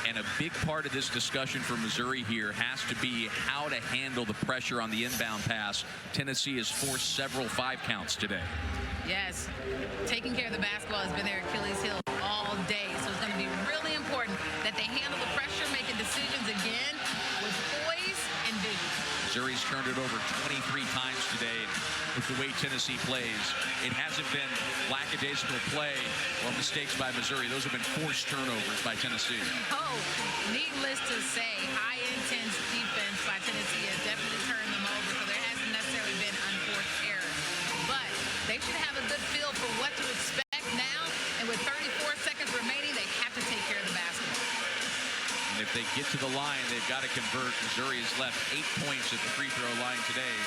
And a big part of this discussion for Missouri here has to be how to handle the pressure on the inbound pass. Tennessee has forced several 5 counts today. Yes, taking care of the basketball has been their Achilles heel all day. So it's going to be really important that they handle the pressure, making decisions again with poise and vision. Missouri's turned it over 23 times today. With the way Tennessee plays, it hasn't been lackadaisical play or mistakes by Missouri. Those have been forced turnovers by Tennessee. Oh, needless to say, high-intense defense by Tennessee has definitely turned them over. So there hasn't necessarily been unforced errors. But they should have a good feel for what to expect now. And with 34 seconds remaining, they have to take care of the basketball. And if they get to the line, they've got to convert. Missouri has left 8 points at the free throw line today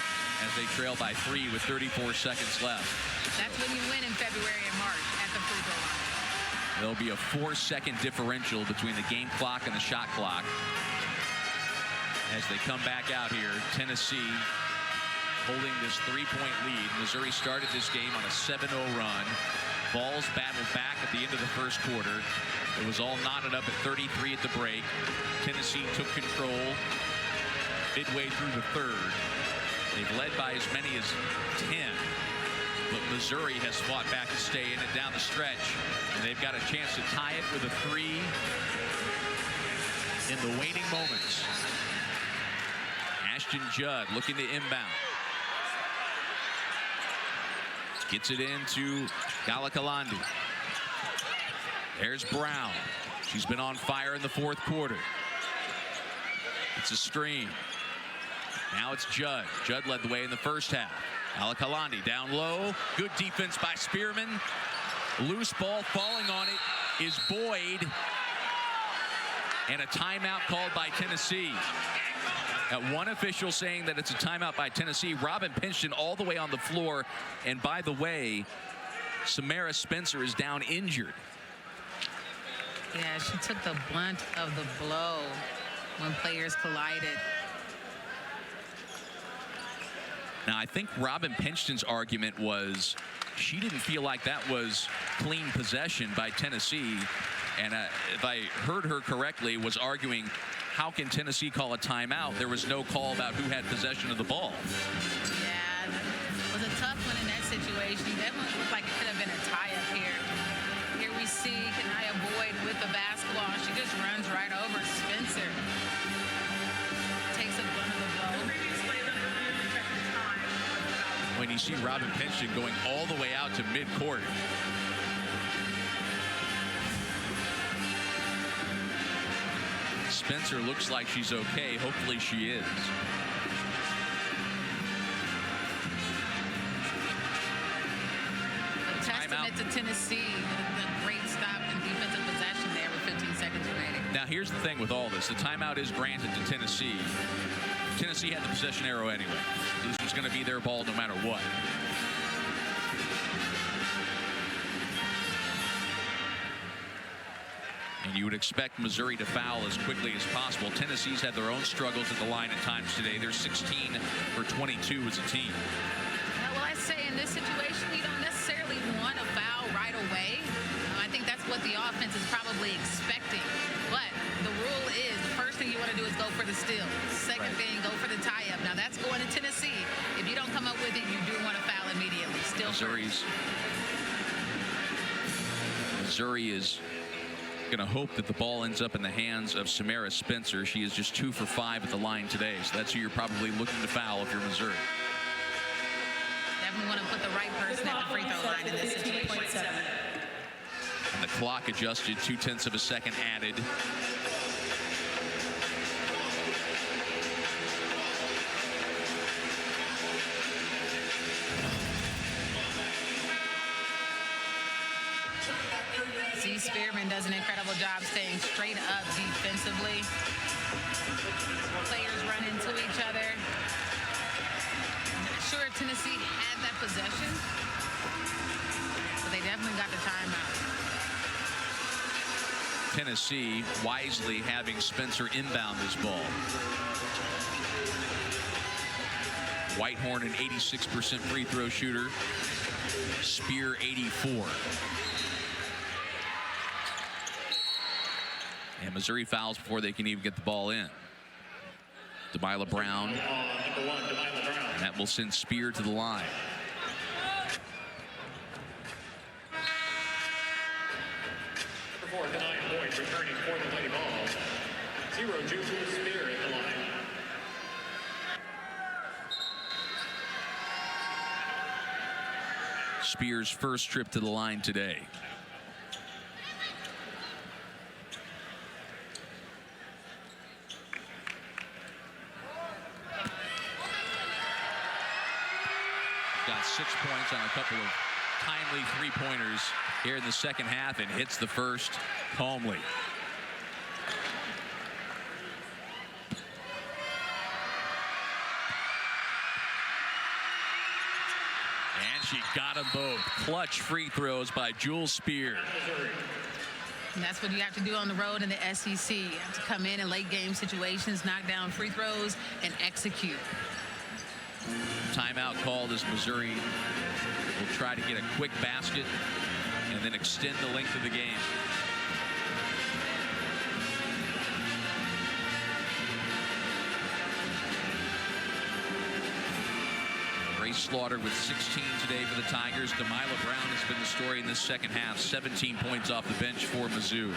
as they trail by 3 with 34 seconds left. That's when you win in February and March at the free throw line. There'll be a 4-second differential between the game clock and the shot clock as they come back out here. Tennessee holding this 3-point lead. Missouri started this game on a 7-0 run. Balls battled back at the end of the first quarter. It was all knotted up at 33 at the break. Tennessee took control midway through the third. They've led by as many as 10. But Missouri has fought back to stay in it down the stretch. And they've got a chance to tie it with a 3 in the waning moments. Ashton Judd looking to inbound. Gets it into Galakalandi. There's Brown. She's been on fire in the fourth quarter. It's a screen. Now it's Judd. Judd led the way in the first half. Galakalandi down low. Good defense by Spearman. Loose ball falling on it is Boyd. And a timeout called by Tennessee. One official saying that it's a timeout by Tennessee. Robin Pinchton all the way on the floor. And by the way, Samara Spencer is down injured. Yeah, she took the brunt of the blow when players collided. Now, I think Robin Pinchton's argument was she didn't feel like that was clean possession by Tennessee. And if I heard her correctly, was arguing, how can Tennessee call a timeout? There was no call about who had possession of the ball. Yeah, it was a tough one in that situation. Definitely looked like it could have been a tie-up here. Here we see Kanaya Boyd with the basketball. She just runs right over Spencer. Takes a brunt of the blow. When you see Robin Pinchton going all the way out to midcourt. Spencer looks like she's okay. Hopefully she is. testament to Tennessee, the great stop and defensive possession there with 15 seconds remaining. Now, here's the thing with all this. The timeout is granted to Tennessee. Tennessee had the possession arrow anyway. This was going to be their ball no matter what. And you would expect Missouri to foul as quickly as possible. Tennessee's had their own struggles at the line at times today. They're 16 for 22 as a team. Well, I say in this situation, you don't necessarily want to foul right away. I think that's what the offense is probably expecting. But the rule is, the first thing you want to do is go for the steal. Second thing, go for the tie-up. Now, that's going to Tennessee. If you don't come up with it, you do want to foul immediately. Still Missouri is going to hope that the ball ends up in the hands of Samara Spencer. She is just 2 for 5 at the line today, so that's who you're probably looking to foul if you're Missouri. Definitely want to put the right person at the free throw line in this situation. And the clock adjusted, 0.2 of a second added. Spearman does an incredible job staying straight up defensively. Players run into each other. I'm not sure if Tennessee had that possession, but they definitely got the timeout. Tennessee wisely having Spencer inbound this ball. Whitehorn, an 86% free throw shooter. Spear, 84. And Missouri fouls before they can even get the ball in. Delilah Brown. And that will send Spear to the line. Number 4, Kanaya Boyd returning for the Lady Vols. 0 Juju Spear at the line. Spear's first trip to the line today. Got 6 points on a couple of timely three-pointers here in the second half and hits the first calmly. And she got them both. Clutch free throws by Jules Spear. And that's what you have to do on the road in the SEC. You have to come in late game situations, knock down free throws, and execute. Timeout called as Missouri will try to get a quick basket and then extend the length of the game. Grace Slaughter with 16 today for the Tigers. Delilah Brown has been the story in this second half. 17 points off the bench for Mizzou.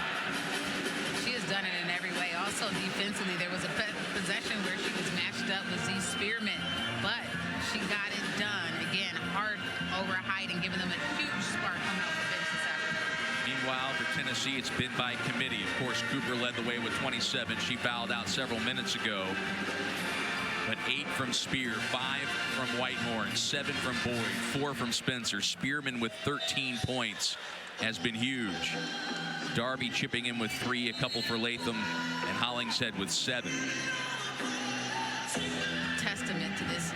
She has done it in every way. Also defensively, there was a possession where she was matched up with Z Spearman, but she got it done. Again, hard over height and giving them a huge spark coming off the bench this afternoon. Meanwhile, for Tennessee, it's been by committee. Of course, Cooper led the way with 27. She fouled out several minutes ago. But 8 from Spear, 5 from Whitehorn, 7 from Boyd, 4 from Spencer. Spearman with 13 points has been huge. Darby chipping in with 3, a couple for Latham, and Hollingshead with 7. Testament to this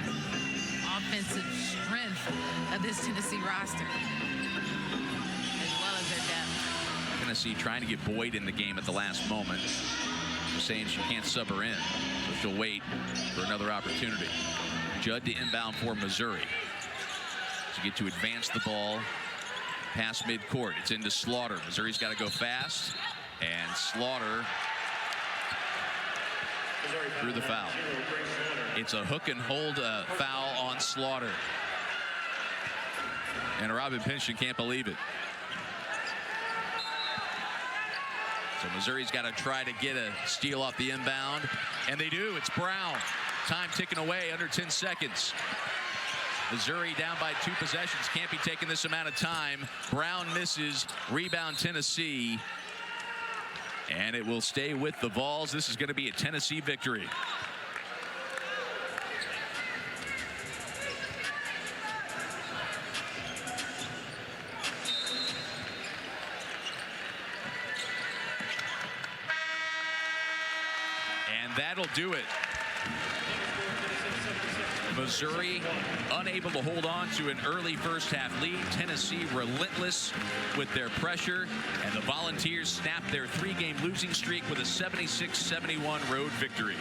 offensive strength of this Tennessee roster, as well as their depth. Tennessee trying to get Boyd in the game at the last moment. She's saying she can't sub her in, so she'll wait for another opportunity. Judd to inbound for Missouri. To get to advance the ball past midcourt. It's into Slaughter. Missouri's got to go fast, and Slaughter through the foul. It's a hook and hold foul on Slaughter. And Robin Pinchon can't believe it. So Missouri's got to try to get a steal off the inbound, and they do. It's Brown. Time ticking away, under 10 seconds. Missouri down by 2 possessions. Can't be taking this amount of time. Brown misses. Rebound Tennessee. And it will stay with the Vols. This is going to be a Tennessee victory. that'll do it. Missouri unable to hold on to an early first half lead. Tennessee relentless with their pressure, and the Volunteers snap their 3-game losing streak with a 76-71 road victory.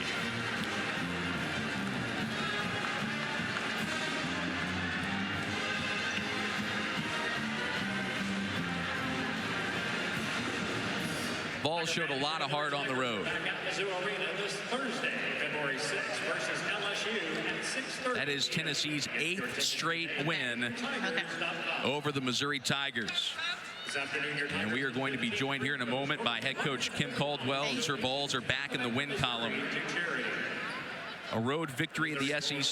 Vols showed a lot of heart on the road. Back at Mizzou Arena this Thursday, February 6th versus LSU at 6:30. That is Tennessee's 8th straight win over the Missouri Tigers. This afternoon, your And we are going to be joined here in a moment by head coach Kim Caldwell, as her Vols are back in the win column. A road victory in the SEC.